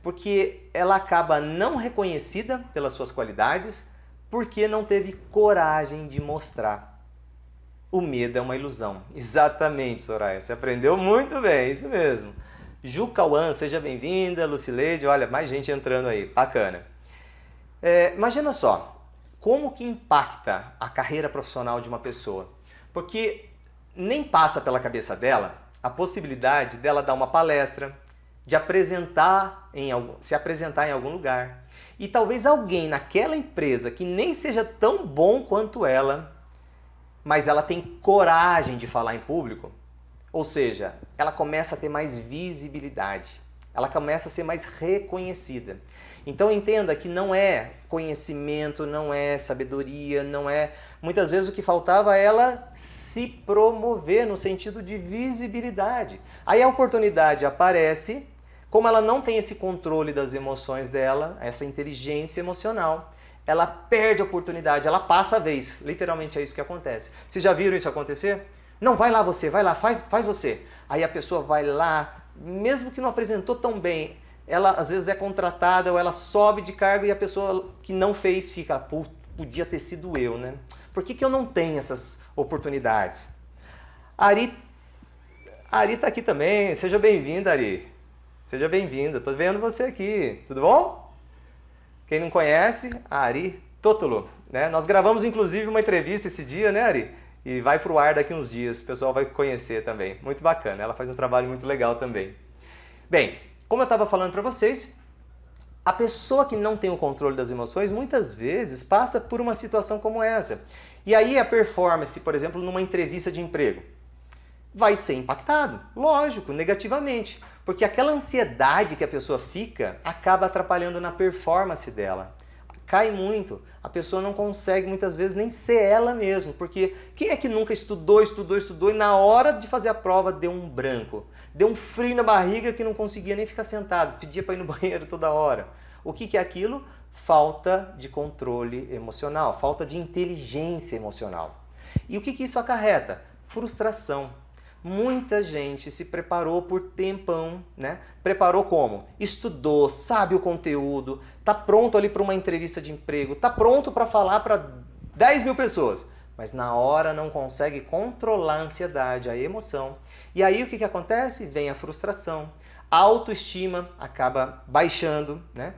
Porque ela acaba não reconhecida pelas suas qualidades, porque não teve coragem de mostrar. O medo é uma ilusão. Exatamente, Soraya. Você aprendeu muito bem, isso mesmo. Ju Cauã, seja bem-vinda. Lucileide, olha, mais gente entrando aí. Bacana. Imagina só, como que impacta a carreira profissional de uma pessoa? Porque nem passa pela cabeça dela a possibilidade dela dar uma palestra, de se apresentar em algum lugar. E talvez alguém naquela empresa que nem seja tão bom quanto ela, mas ela tem coragem de falar em público, ou seja, ela começa a ter mais visibilidade, ela começa a ser mais reconhecida. Então entenda que não é conhecimento, não é sabedoria, não é... Muitas vezes o que faltava é ela se promover no sentido de visibilidade. Aí a oportunidade aparece, como ela não tem esse controle das emoções dela, essa inteligência emocional, ela perde a oportunidade, ela passa a vez. Literalmente é isso que acontece. Vocês já viram isso acontecer? Não, vai lá você, vai lá, faz você. Aí a pessoa vai lá, mesmo que não apresentou tão bem, ela às vezes é contratada ou ela sobe de cargo e a pessoa que não fez fica, podia ter sido eu, né? Por que eu não tenho essas oportunidades? A Ari tá aqui também, seja bem-vinda, Ari. Seja bem-vinda, tô vendo você aqui, tudo bom? Quem não conhece, a Ari Totolo, né? Nós gravamos inclusive uma entrevista esse dia, né, Ari? E vai pro ar daqui uns dias, o pessoal vai conhecer também. Muito bacana, ela faz um trabalho muito legal também. Bem, como eu estava falando para vocês, a pessoa que não tem o controle das emoções muitas vezes passa por uma situação como essa. E aí a performance, por exemplo, numa entrevista de emprego, vai ser impactado, lógico, negativamente. Porque aquela ansiedade que a pessoa fica acaba atrapalhando na performance dela. Cai muito. A pessoa não consegue muitas vezes nem ser ela mesma. Porque quem é que nunca estudou e na hora de fazer a prova deu um branco? Deu um frio na barriga que não conseguia nem ficar sentado, pedia para ir no banheiro toda hora. O que é aquilo? Falta de controle emocional, falta de inteligência emocional. E o que isso acarreta? Frustração. Muita gente se preparou por tempão, né? Preparou como? Estudou, sabe o conteúdo, tá pronto ali para uma entrevista de emprego, tá pronto para falar para 10 mil pessoas, mas na hora não consegue controlar a ansiedade, a emoção. E aí o que acontece? Vem a frustração, a autoestima acaba baixando, né?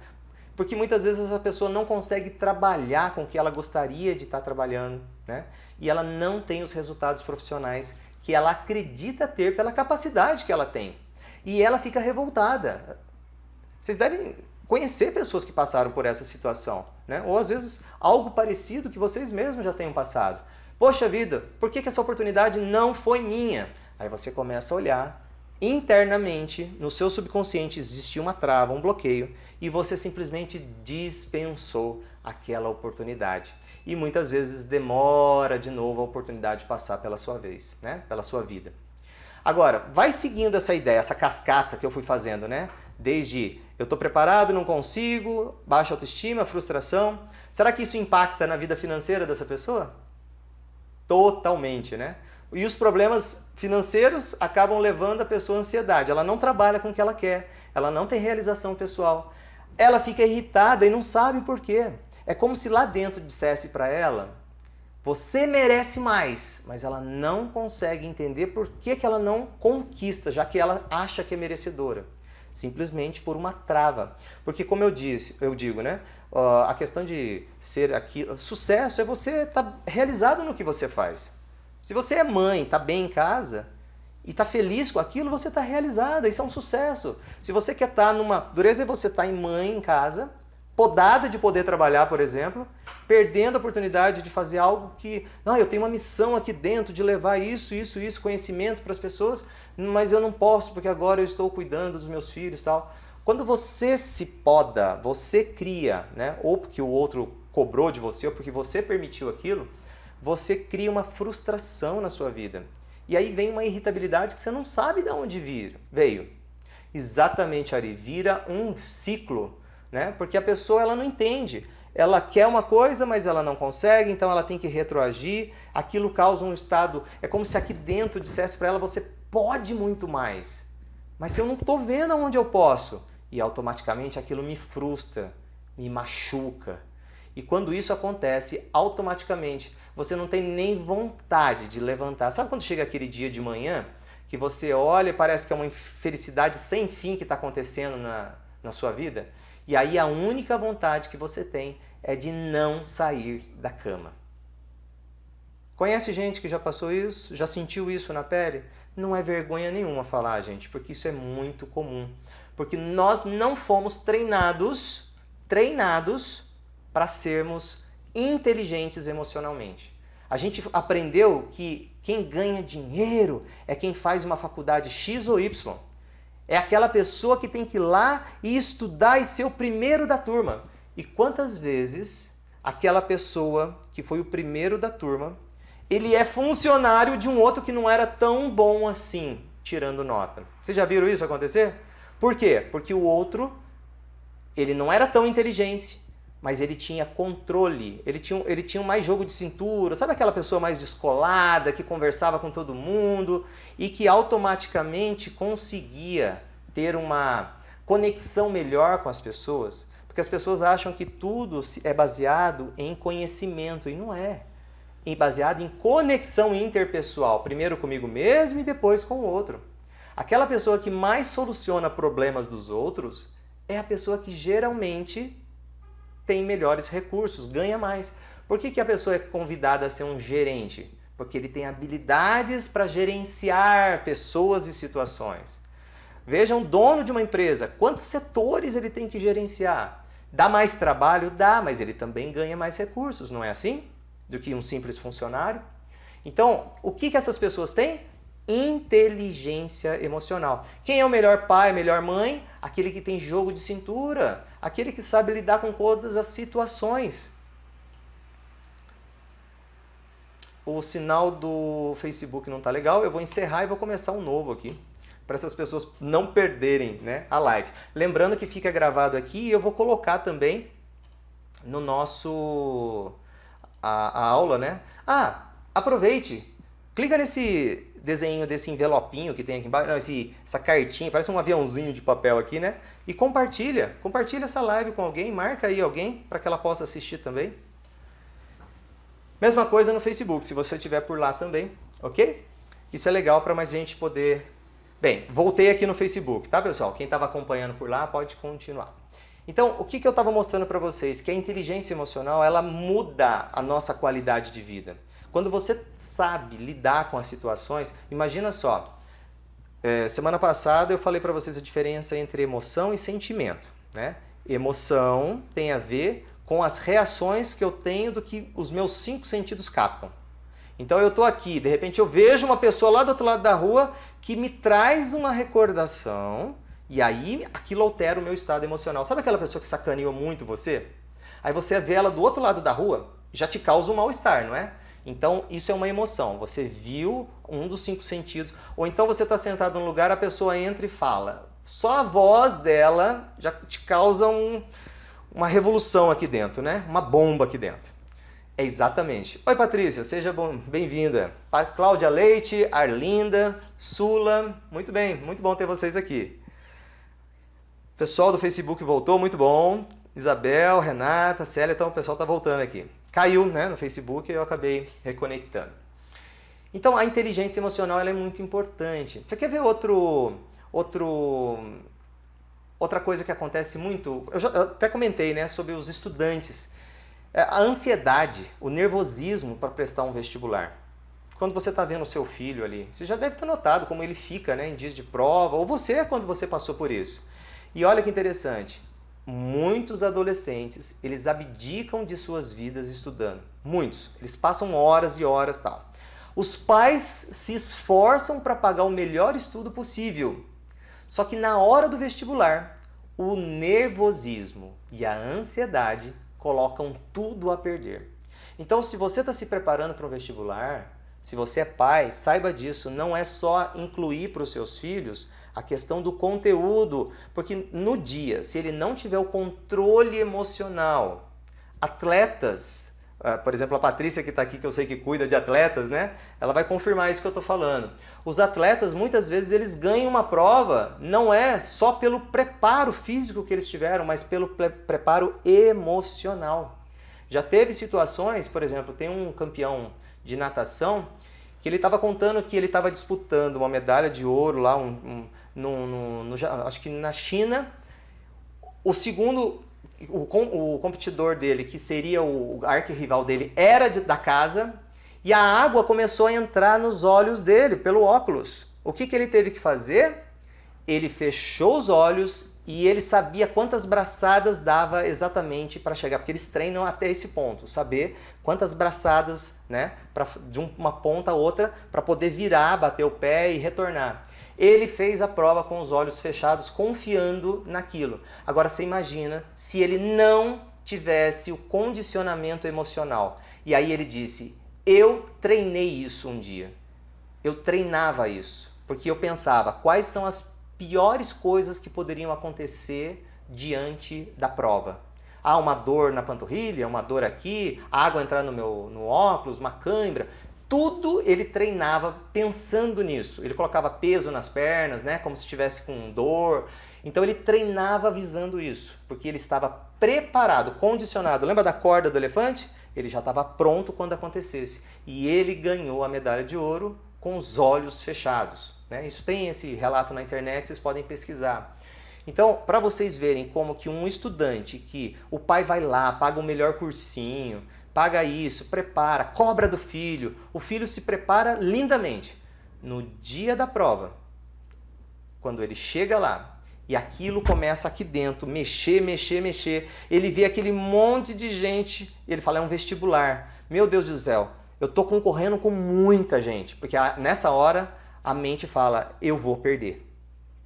Porque muitas vezes essa pessoa não consegue trabalhar com o que ela gostaria de estar trabalhando, né? E ela não tem os resultados profissionais que ela acredita ter pela capacidade que ela tem. E ela fica revoltada. Vocês devem conhecer pessoas que passaram por essa situação, né? Ou às vezes algo parecido que vocês mesmos já tenham passado. Poxa vida, por que essa oportunidade não foi minha? Aí você começa a olhar, internamente, no seu subconsciente existia uma trava, um bloqueio, e você simplesmente dispensou aquela oportunidade. E muitas vezes demora de novo a oportunidade de passar pela sua vez, né? Pela sua vida. Agora, vai seguindo essa ideia, essa cascata que eu fui fazendo, né? Desde eu estou preparado, não consigo, baixa autoestima, frustração. Será que isso impacta na vida financeira dessa pessoa? Totalmente, né? E os problemas financeiros acabam levando a pessoa à ansiedade. Ela não trabalha com o que ela quer, ela não tem realização pessoal. Ela fica irritada e não sabe por quê. É como se lá dentro dissesse para ela, você merece mais, mas ela não consegue entender por que ela não conquista, já que ela acha que é merecedora. Simplesmente por uma trava. Porque como eu digo, né? A questão de ser aqui, sucesso é você estar realizado no que você faz. Se você é mãe, está bem em casa e está feliz com aquilo, você está realizada, isso é um sucesso. Se você quer estar numa dureza, você está em mãe em casa, podada de poder trabalhar, por exemplo, perdendo a oportunidade de fazer algo que, não, eu tenho uma missão aqui dentro de levar isso, conhecimento para as pessoas, mas eu não posso porque agora eu estou cuidando dos meus filhos e tal. Quando você se poda, você cria, né? Ou porque o outro cobrou de você, ou porque você permitiu aquilo, você cria uma frustração na sua vida. E aí vem uma irritabilidade que você não sabe de onde veio. Exatamente, Ari, vira um ciclo, né? Porque a pessoa ela não entende. Ela quer uma coisa, mas ela não consegue, então ela tem que retroagir. Aquilo causa um estado... É como se aqui dentro dissesse para ela, você pode muito mais. Mas eu não estou vendo aonde eu posso. e automaticamente aquilo me frustra, me machuca. E quando isso acontece, automaticamente você não tem nem vontade de levantar. Sabe quando chega aquele dia de manhã que você olha e parece que é uma infelicidade sem fim que está acontecendo na sua vida? E aí a única vontade que você tem é de não sair da cama. Conhece gente que já passou isso? Já sentiu isso na pele? Não é vergonha nenhuma falar, gente, porque isso é muito comum. Porque nós não fomos treinados para sermos inteligentes emocionalmente. A gente aprendeu que quem ganha dinheiro é quem faz uma faculdade X ou Y. É aquela pessoa que tem que ir lá e estudar e ser o primeiro da turma. E quantas vezes aquela pessoa que foi o primeiro da turma, ele é funcionário de um outro que não era tão bom assim, tirando nota. Vocês já viram isso acontecer? Por quê? Porque o outro, ele não era tão inteligente, mas ele tinha controle, ele tinha mais jogo de cintura, sabe aquela pessoa mais descolada, que conversava com todo mundo e que automaticamente conseguia ter uma conexão melhor com as pessoas? Porque as pessoas acham que tudo é baseado em conhecimento e não é. É baseado em conexão interpessoal, primeiro comigo mesmo e depois com o outro. Aquela pessoa que mais soluciona problemas dos outros é a pessoa que geralmente tem melhores recursos, ganha mais. Por que a pessoa é convidada a ser um gerente? Porque ele tem habilidades para gerenciar pessoas e situações. Veja um dono de uma empresa, quantos setores ele tem que gerenciar? Dá mais trabalho? Dá, mas ele também ganha mais recursos, não é assim? Do que um simples funcionário. Então, o que essas pessoas têm? Inteligência emocional. Quem é o melhor pai, melhor mãe? Aquele que tem jogo de cintura, aquele que sabe lidar com todas as situações. O sinal do Facebook não está legal, eu vou encerrar e vou começar um novo aqui, para essas pessoas não perderem, né, a live. Lembrando que fica gravado aqui e eu vou colocar também no nosso... a aula, né? Aproveite, clica nesse desenho desse envelopinho que tem aqui embaixo, não, essa cartinha, parece um aviãozinho de papel aqui, né? E compartilha essa live com alguém, marca aí alguém para que ela possa assistir também. Mesma coisa no Facebook, se você estiver por lá também, ok? Isso é legal para mais gente poder... Bem, voltei aqui no Facebook, tá, pessoal? Quem estava acompanhando por lá pode continuar. Então, o que eu estava mostrando para vocês? Que a inteligência emocional, ela muda a nossa qualidade de vida. Quando você sabe lidar com as situações, imagina só, semana passada eu falei para vocês a diferença entre emoção e sentimento, né? Emoção tem a ver com as reações que eu tenho do que os meus 5 sentidos captam. Então eu estou aqui, de repente eu vejo uma pessoa lá do outro lado da rua que me traz uma recordação e aí aquilo altera o meu estado emocional. Sabe aquela pessoa que sacaneou muito você? Aí você vê ela do outro lado da rua, já te causa um mal-estar, não é? Então isso é uma emoção, você viu um dos 5 sentidos, ou então você está sentado num lugar, a pessoa entra e fala. Só a voz dela já te causa uma revolução aqui dentro, né? Uma bomba aqui dentro. É exatamente. Oi Patrícia, seja bem-vinda. Cláudia Leite, Arlinda, Sula, muito bem, muito bom ter vocês aqui. Pessoal do Facebook voltou, muito bom. Isabel, Renata, Célia, então o pessoal está voltando aqui. Caiu, né, no Facebook e eu acabei reconectando. Então a inteligência emocional ela é muito importante. Você quer ver outra coisa que acontece muito? Eu até comentei, né, sobre os estudantes. A ansiedade, o nervosismo para prestar um vestibular. Quando você está vendo o seu filho ali, você já deve ter notado como ele fica, né, em dias de prova, ou você quando você passou por isso. E olha que interessante, muitos adolescentes, eles abdicam de suas vidas estudando. Muitos. Eles passam horas e horas e tal. Os pais se esforçam para pagar o melhor estudo possível. Só que na hora do vestibular, o nervosismo e a ansiedade colocam tudo a perder. Então, se você está se preparando para um vestibular, se você é pai, saiba disso, não é só incluir para os seus filhos a questão do conteúdo, porque no dia, se ele não tiver o controle emocional, atletas Por exemplo, a Patrícia que está aqui, que eu sei que cuida de atletas, né? Ela vai confirmar isso que eu estou falando. Os atletas, muitas vezes, eles ganham uma prova, não é só pelo preparo físico que eles tiveram, mas pelo preparo emocional. Já teve situações, por exemplo, tem um campeão de natação que ele estava contando que ele estava disputando uma medalha de ouro lá, acho que na China. O segundo, o competidor dele, que seria o arquirrival dele, era da casa, e a água começou a entrar nos olhos dele, pelo óculos. O que ele teve que fazer? Ele fechou os olhos e ele sabia quantas braçadas dava exatamente para chegar, porque eles treinam até esse ponto, saber quantas braçadas, né, de uma ponta a outra, para poder virar, bater o pé e retornar. Ele fez a prova com os olhos fechados, confiando naquilo. Agora você imagina se ele não tivesse o condicionamento emocional. E aí ele disse, eu treinei isso um dia. Eu treinava isso, porque eu pensava quais são as piores coisas que poderiam acontecer diante da prova. Ah, uma dor na panturrilha, uma dor aqui, água entrar no óculos, uma cãibra. Tudo ele treinava pensando nisso. Ele colocava peso nas pernas, né, como se estivesse com dor. Então ele treinava visando isso, porque ele estava preparado, condicionado. Lembra da corda do elefante? Ele já estava pronto quando acontecesse. E ele ganhou a medalha de ouro com os olhos fechados, né? Isso tem esse relato na internet, vocês podem pesquisar. Então, para vocês verem como que um estudante que o pai vai lá, paga o melhor cursinho, paga isso, prepara, cobra do filho, o filho se prepara lindamente. No dia da prova, quando ele chega lá e aquilo começa aqui dentro, mexer, ele vê aquele monte de gente, ele fala, é um vestibular. Meu Deus do céu, eu estou concorrendo com muita gente, porque nessa hora a mente fala, eu vou perder.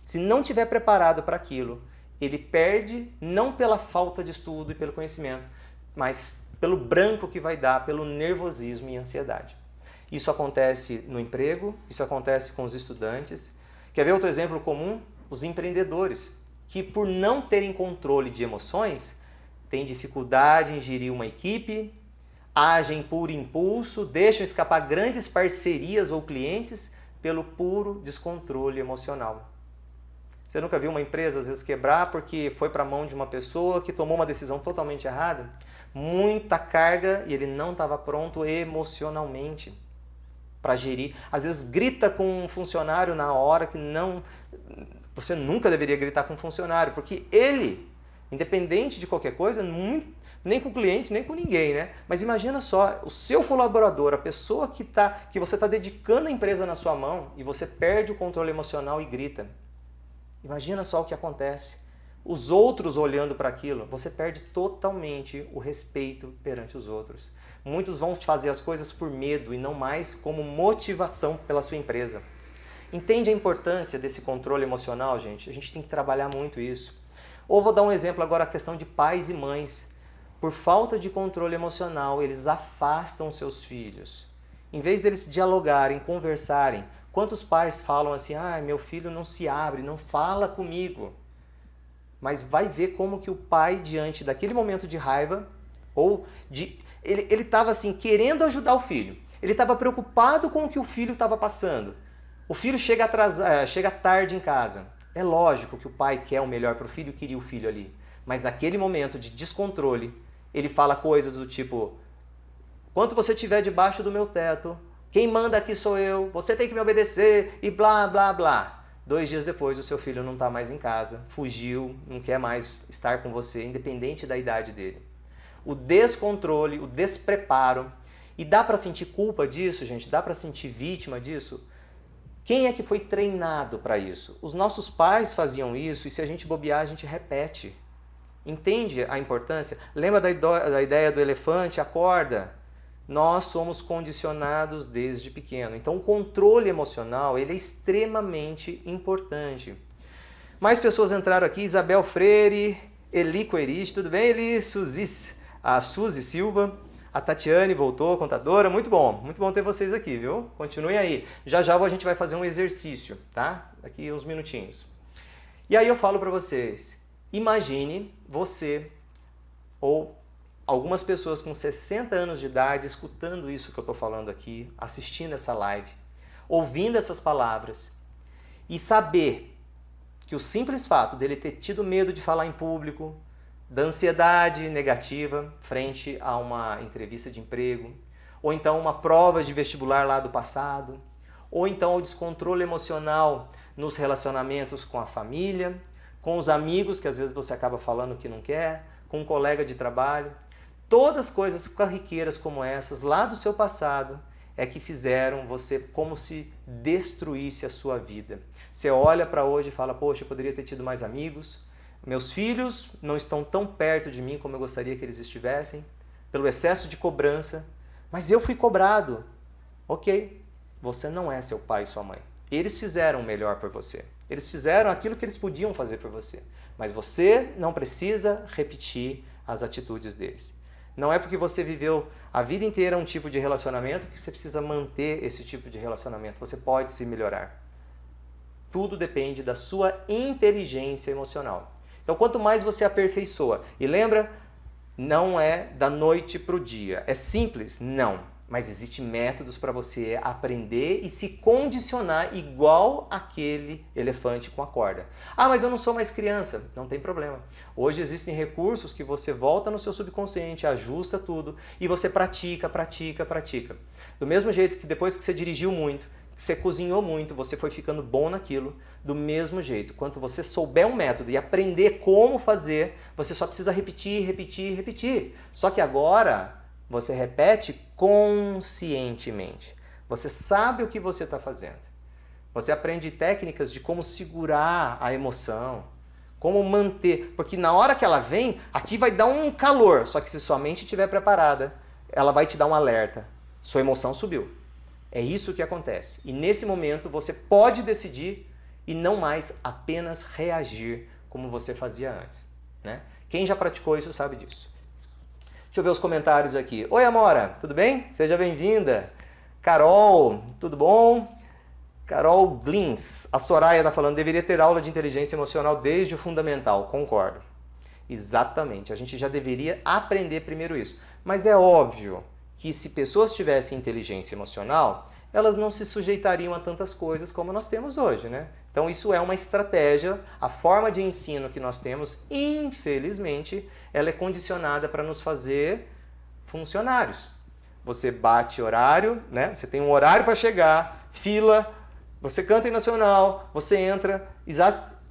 Se não tiver preparado para aquilo, ele perde não pela falta de estudo e pelo conhecimento, mas pelo branco que vai dar, pelo nervosismo e ansiedade. Isso acontece no emprego, isso acontece com os estudantes. Quer ver outro exemplo comum? Os empreendedores, que por não terem controle de emoções, têm dificuldade em gerir uma equipe, agem por impulso, deixam escapar grandes parcerias ou clientes pelo puro descontrole emocional. Você nunca viu uma empresa às vezes quebrar porque foi para a mão de uma pessoa que tomou uma decisão totalmente errada? Muita carga e ele não estava pronto emocionalmente para gerir. Às vezes grita com um funcionário na hora que não... Você nunca deveria gritar com um funcionário, porque ele, independente de qualquer coisa, nem com o cliente, nem com ninguém, né? Mas imagina só, o seu colaborador, a pessoa que você está dedicando a empresa na sua mão e você perde o controle emocional e grita. Imagina só o que acontece. Os outros olhando para aquilo, você perde totalmente o respeito perante os outros. Muitos vão fazer as coisas por medo e não mais como motivação pela sua empresa. Entende a importância desse controle emocional, gente? A gente tem que trabalhar muito isso. Ou vou dar um exemplo agora, a questão de pais e mães. Por falta de controle emocional, eles afastam seus filhos. Em vez deles dialogarem, conversarem, quantos pais falam assim, meu filho não se abre, não fala comigo. Mas vai ver como que o pai, diante daquele momento de raiva, ele estava assim, querendo ajudar o filho. Ele estava preocupado com o que o filho estava passando. O filho chega tarde em casa. É lógico que o pai quer o melhor para o filho e queria o filho ali. Mas naquele momento de descontrole, ele fala coisas do tipo, quanto você tiver debaixo do meu teto, quem manda aqui sou eu, você tem que me obedecer e blá, blá, blá. 2 dias depois, o seu filho não está mais em casa, fugiu, não quer mais estar com você, independente da idade dele. O descontrole, o despreparo, e dá para sentir culpa disso, gente? Dá para sentir vítima disso? Quem é que foi treinado para isso? Os nossos pais faziam isso e se a gente bobear, a gente repete. Entende a importância? Lembra da ideia do elefante, a corda? Nós somos condicionados desde pequeno. Então o controle emocional ele é extremamente importante. Mais pessoas entraram aqui, Isabel Freire, Eli Coerich, tudo bem Eli? A Suzy Silva, a Tatiane voltou, contadora, muito bom ter vocês aqui, viu? Continuem aí. Já a gente vai fazer um exercício, tá? Daqui uns minutinhos. E aí eu falo para vocês, imagine você ou algumas pessoas com 60 anos de idade escutando isso que eu estou falando aqui, assistindo essa live, ouvindo essas palavras e saber que o simples fato dele ter tido medo de falar em público, da ansiedade negativa frente a uma entrevista de emprego, ou então uma prova de vestibular lá do passado, ou então o descontrole emocional nos relacionamentos com a família, com os amigos, que às vezes você acaba falando que não quer, com um colega de trabalho. Todas coisas corriqueiras como essas, lá do seu passado, é que fizeram você como se destruísse a sua vida. Você olha para hoje e fala, poxa, eu poderia ter tido mais amigos, meus filhos não estão tão perto de mim como eu gostaria que eles estivessem, pelo excesso de cobrança, mas eu fui cobrado. Ok, você não é seu pai e sua mãe. Eles fizeram o melhor por você. Eles fizeram aquilo que eles podiam fazer por você. Mas você não precisa repetir as atitudes deles. Não é porque você viveu a vida inteira um tipo de relacionamento que você precisa manter esse tipo de relacionamento. Você pode se melhorar. Tudo depende da sua inteligência emocional. Então, quanto mais você aperfeiçoa, e lembra, não é da noite para o dia. É simples? Não. Mas existem métodos para você aprender e se condicionar igual aquele elefante com a corda. Ah, mas eu não sou mais criança. Não tem problema. Hoje existem recursos que você volta no seu subconsciente, ajusta tudo e você pratica, pratica, pratica. Do mesmo jeito que depois que você dirigiu muito, que você cozinhou muito, você foi ficando bom naquilo, do mesmo jeito. Quando você souber um método e aprender como fazer, você só precisa repetir, repetir, repetir. Só que agora você repete conscientemente. Você sabe o que você está fazendo. Você aprende técnicas de como segurar a emoção, como manter, porque na hora que ela vem, aqui vai dar um calor, só que se sua mente estiver preparada, ela vai te dar um alerta. Sua emoção subiu. É isso que acontece. E nesse momento você pode decidir e não mais apenas reagir como você fazia antes, né? Quem já praticou isso sabe disso. Deixa eu ver os comentários aqui. Oi, Amora, tudo bem? Seja bem-vinda. Carol, tudo bom? Carol Glins. A Soraya está falando, deveria ter aula de inteligência emocional desde o fundamental. Concordo. Exatamente. A gente já deveria aprender primeiro isso. Mas é óbvio que se pessoas tivessem inteligência emocional, elas não se sujeitariam a tantas coisas como nós temos hoje, né? Então isso é uma estratégia, a forma de ensino que nós temos, infelizmente, ela é condicionada para nos fazer funcionários. Você bate horário, né? Você tem um horário para chegar, fila, você canta em nacional, você entra,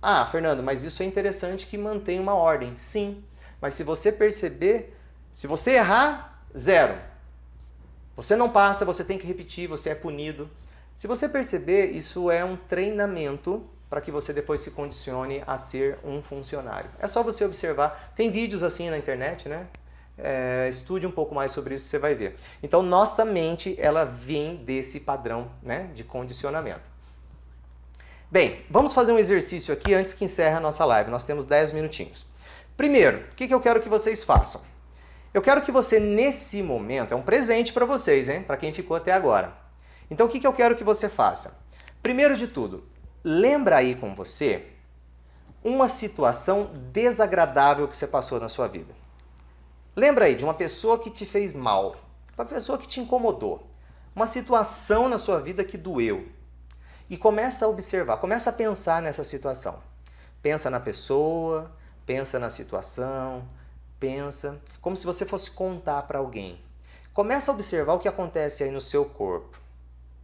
Ah, Fernando, mas isso é interessante que mantém uma ordem. Sim, mas se você perceber, se você errar, zero. Você não passa, você tem que repetir, você é punido. Se você perceber, isso é um treinamento para que você depois se condicione a ser um funcionário. É só você observar. Tem vídeos assim na internet, né? Estude um pouco mais sobre isso, você vai ver. Então, nossa mente, ela vem desse padrão, né, de condicionamento. Bem, vamos fazer um exercício aqui antes que encerre a nossa live. Nós temos 10 minutinhos. Primeiro, o que eu quero que vocês façam? Eu quero que você, nesse momento, é um presente para vocês, hein? Para quem ficou até agora. Então, o que eu quero que você faça? Primeiro de tudo, lembra aí com você uma situação desagradável que você passou na sua vida. Lembra aí de uma pessoa que te fez mal, uma pessoa que te incomodou, uma situação na sua vida que doeu. E começa a observar, começa a pensar nessa situação. Pensa na pessoa, pensa na situação, pensa como se você fosse contar para alguém. Começa a observar o que acontece aí no seu corpo.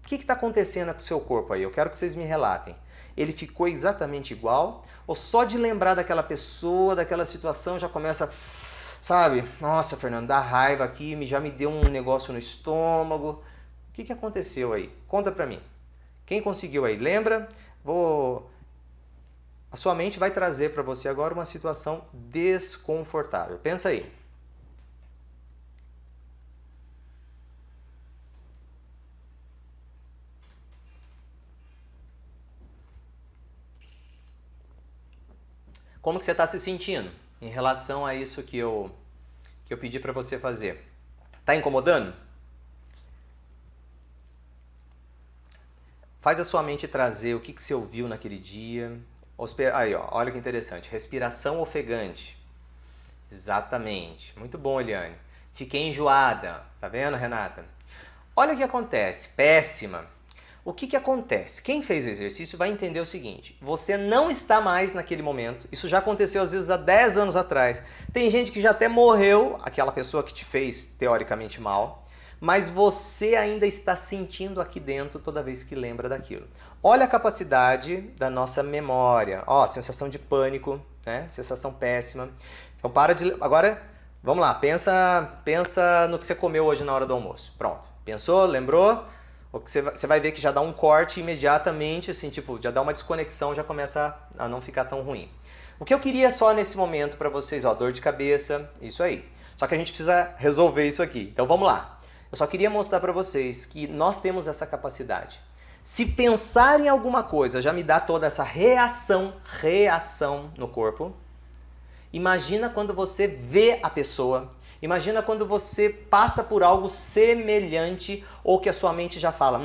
O que está acontecendo com o seu corpo aí? Eu quero que vocês me relatem. Ele ficou exatamente igual? Ou só de lembrar daquela pessoa, daquela situação, já começa, sabe? Nossa, Fernando, dá raiva aqui, já me deu um negócio no estômago. O que aconteceu aí? Conta para mim. Quem conseguiu aí? Lembra? A sua mente vai trazer para você agora uma situação desconfortável. Pensa aí. Como que você está se sentindo em relação a isso que eu pedi para você fazer? Está incomodando? Faz a sua mente trazer o que você ouviu naquele dia. Aí, ó, olha que interessante. Respiração ofegante. Exatamente. Muito bom, Eliane. Fiquei enjoada. Tá vendo, Renata? Olha o que acontece. Péssima. O que acontece? Quem fez o exercício vai entender o seguinte. Você não está mais naquele momento. Isso já aconteceu às vezes há 10 anos atrás. Tem gente que já até morreu, aquela pessoa que te fez teoricamente mal. Mas você ainda está sentindo aqui dentro toda vez que lembra daquilo. Olha a capacidade da nossa memória. Ó, sensação de pânico, né? Sensação péssima. Então para de... Agora, vamos lá. Pensa no que você comeu hoje na hora do almoço. Pronto. Pensou? Lembrou? Você vai ver que já dá um corte imediatamente, assim, tipo, já dá uma desconexão, já começa a não ficar tão ruim. O que eu queria só nesse momento para vocês, ó, dor de cabeça, isso aí. Só que a gente precisa resolver isso aqui. Então vamos lá. Eu só queria mostrar para vocês que nós temos essa capacidade. Se pensar em alguma coisa já me dá toda essa reação no corpo. Imagina quando você vê a pessoa. Imagina quando você passa por algo semelhante ou que a sua mente já fala,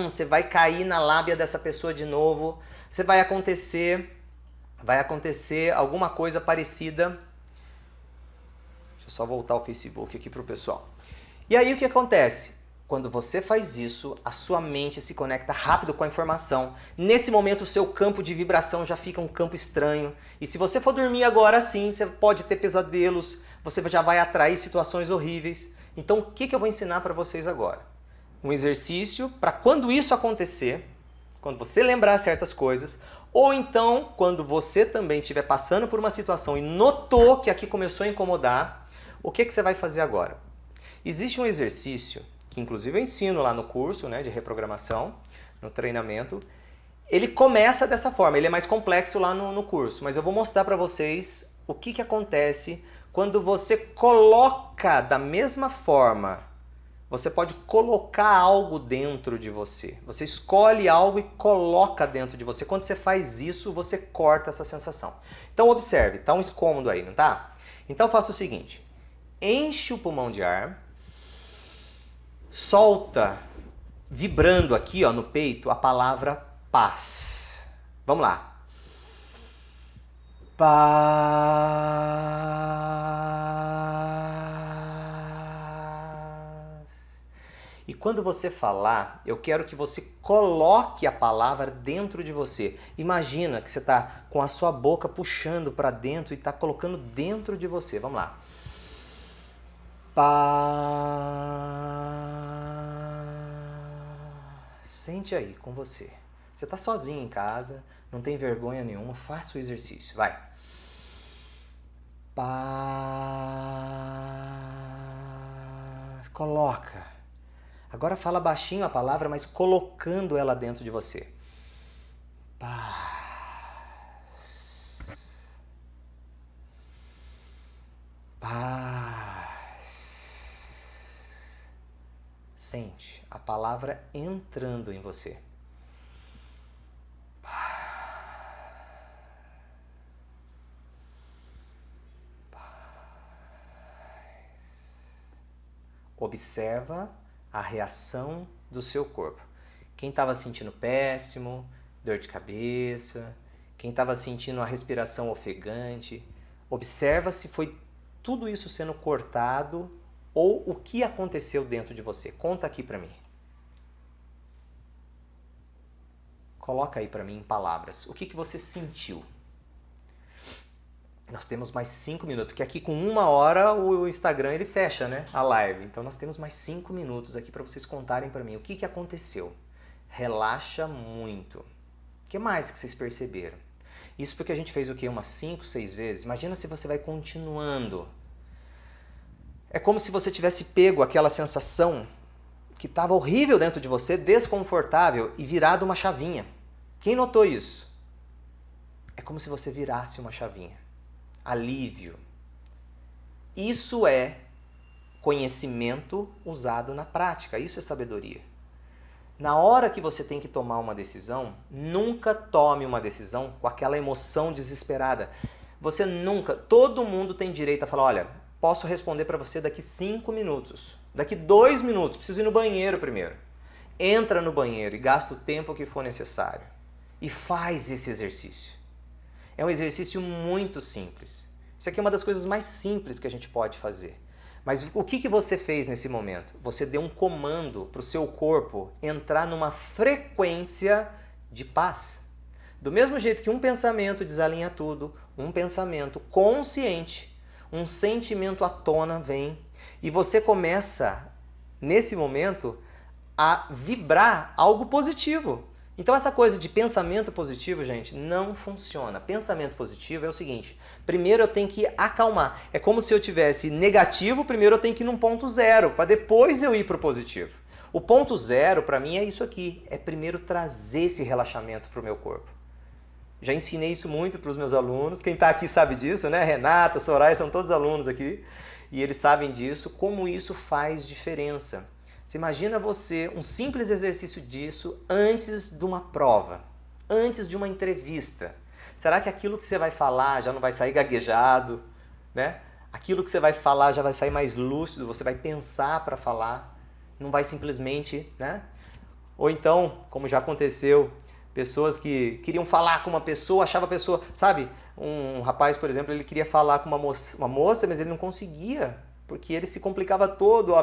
você vai cair na lábia dessa pessoa de novo, vai acontecer alguma coisa parecida. Deixa eu só voltar o Facebook aqui para o pessoal. E aí o que acontece? Quando você faz isso, a sua mente se conecta rápido com a informação. Nesse momento, o seu campo de vibração já fica um campo estranho. E se você for dormir agora sim, você pode ter pesadelos, você já vai atrair situações horríveis. Então, o que eu vou ensinar para vocês agora? Um exercício para quando isso acontecer, quando você lembrar certas coisas, ou então, quando você também estiver passando por uma situação e notou que aqui começou a incomodar, o que você vai fazer agora? Existe um exercício que inclusive eu ensino lá no curso, né, de reprogramação, no treinamento. Ele começa dessa forma, ele é mais complexo lá no curso, mas eu vou mostrar para vocês o que acontece quando você coloca da mesma forma. Você pode colocar algo dentro de você. Você escolhe algo e coloca dentro de você. Quando você faz isso, você corta essa sensação. Então observe, tá um incômodo aí, não tá? Então faça o seguinte, enche o pulmão de ar, solta, vibrando aqui ó, no peito, a palavra paz. Vamos lá. Paz. E quando você falar, eu quero que você coloque a palavra dentro de você. Imagina que você está com a sua boca puxando para dentro e está colocando dentro de você. Vamos lá. Paz. Sente aí com você. Você está sozinho em casa, não tem vergonha nenhuma, faça o exercício. Vai. Paz. Coloca. Agora fala baixinho a palavra, mas colocando ela dentro de você. Paz. Paz. Sente a palavra entrando em você. Observa a reação do seu corpo. Quem estava sentindo péssimo, dor de cabeça, quem estava sentindo a respiração ofegante, observa se foi tudo isso sendo cortado ou o que aconteceu dentro de você. Conta aqui para mim. Coloca aí para mim em palavras. O que você sentiu? Nós temos mais 5 minutos, porque aqui com 1 hora o Instagram ele fecha, né, a live. Então nós temos mais 5 minutos aqui para vocês contarem para mim o que aconteceu. Relaxa muito. O que mais que vocês perceberam? Isso porque a gente fez o quê? Umas 5, 6 vezes. Imagina se você vai continuando. É como se você tivesse pego aquela sensação que estava horrível dentro de você, desconfortável, e virado uma chavinha. Quem notou isso? É como se você virasse uma chavinha. Alívio. Isso é conhecimento usado na prática, isso é sabedoria. Na hora que você tem que tomar uma decisão, nunca tome uma decisão com aquela emoção desesperada. Você nunca, todo mundo tem direito a falar, olha, posso responder para você daqui 5 minutos, daqui 2 minutos, preciso ir no banheiro primeiro. Entra no banheiro e gasta o tempo que for necessário e faz esse exercício. É um exercício muito simples. Isso aqui é uma das coisas mais simples que a gente pode fazer. Mas o que você fez nesse momento? Você deu um comando para o seu corpo entrar numa frequência de paz. Do mesmo jeito que um pensamento desalinha tudo, um pensamento consciente, um sentimento à tona vem e você começa, nesse momento, a vibrar algo positivo. Então essa coisa de pensamento positivo, gente, não funciona. Pensamento positivo é o seguinte, primeiro eu tenho que acalmar. É como se eu tivesse negativo, primeiro eu tenho que ir num ponto zero, para depois eu ir para o positivo. O ponto zero, para mim, é isso aqui. É primeiro trazer esse relaxamento para o meu corpo. Já ensinei isso muito para os meus alunos. Quem está aqui sabe disso, né? Renata, Soraya, são todos alunos aqui. E eles sabem disso, como isso faz diferença. Você imagina você, um simples exercício disso antes de uma prova, antes de uma entrevista. Será que aquilo que você vai falar já não vai sair gaguejado, né? Aquilo que você vai falar já vai sair mais lúcido, você vai pensar para falar, não vai simplesmente, né? Ou então, como já aconteceu, pessoas que queriam falar com uma pessoa, achava a pessoa, sabe? Um rapaz, por exemplo, ele queria falar com uma moça, mas ele não conseguia, porque ele se complicava todo,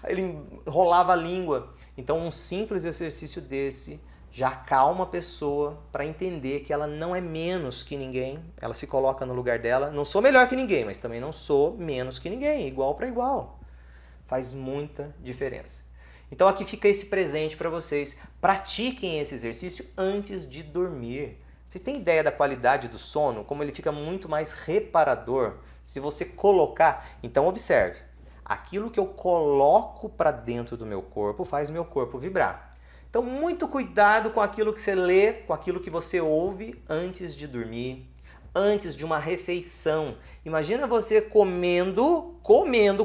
ele enrolava a língua. Então um simples exercício desse já acalma a pessoa para entender que ela não é menos que ninguém, ela se coloca no lugar dela, não sou melhor que ninguém, mas também não sou menos que ninguém, igual para igual. Faz muita diferença. Então aqui fica esse presente para vocês, pratiquem esse exercício antes de dormir. Vocês têm ideia da qualidade do sono? Como ele fica muito mais reparador? Se você colocar, então observe, aquilo que eu coloco para dentro do meu corpo faz meu corpo vibrar. Então muito cuidado com aquilo que você lê, com aquilo que você ouve antes de dormir, antes de uma refeição. Imagina você comendo,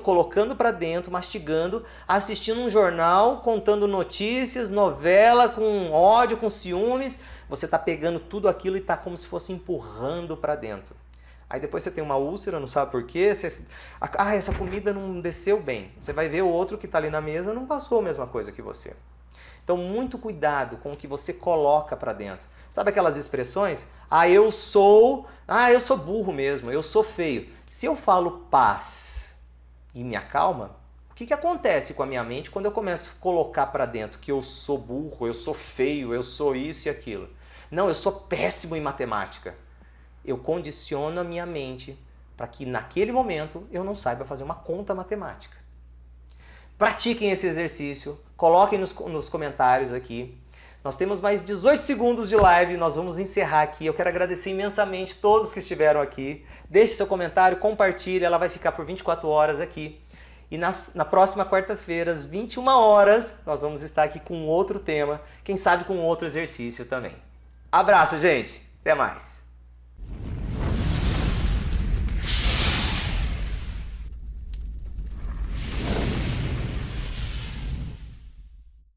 colocando para dentro, mastigando, assistindo um jornal, contando notícias, novela, com ódio, com ciúmes. Você está pegando tudo aquilo e está como se fosse empurrando para dentro. Aí depois você tem uma úlcera, não sabe por quê, essa comida não desceu bem. Você vai ver o outro que está ali na mesa não passou a mesma coisa que você. Então muito cuidado com o que você coloca para dentro. Sabe aquelas expressões? Eu sou burro mesmo, eu sou feio. Se eu falo paz e me acalma, o que acontece com a minha mente quando eu começo a colocar para dentro que eu sou burro, eu sou feio, eu sou isso e aquilo? Não, eu sou péssimo em matemática. Eu condiciono a minha mente para que naquele momento eu não saiba fazer uma conta matemática. Pratiquem esse exercício, coloquem nos comentários aqui. Nós temos mais 18 segundos de live, nós vamos encerrar aqui. Eu quero agradecer imensamente todos que estiveram aqui. Deixe seu comentário, compartilhe, ela vai ficar por 24 horas aqui. E na próxima quarta-feira, às 21 horas, nós vamos estar aqui com outro tema, quem sabe com outro exercício também. Abraço, gente! Até mais!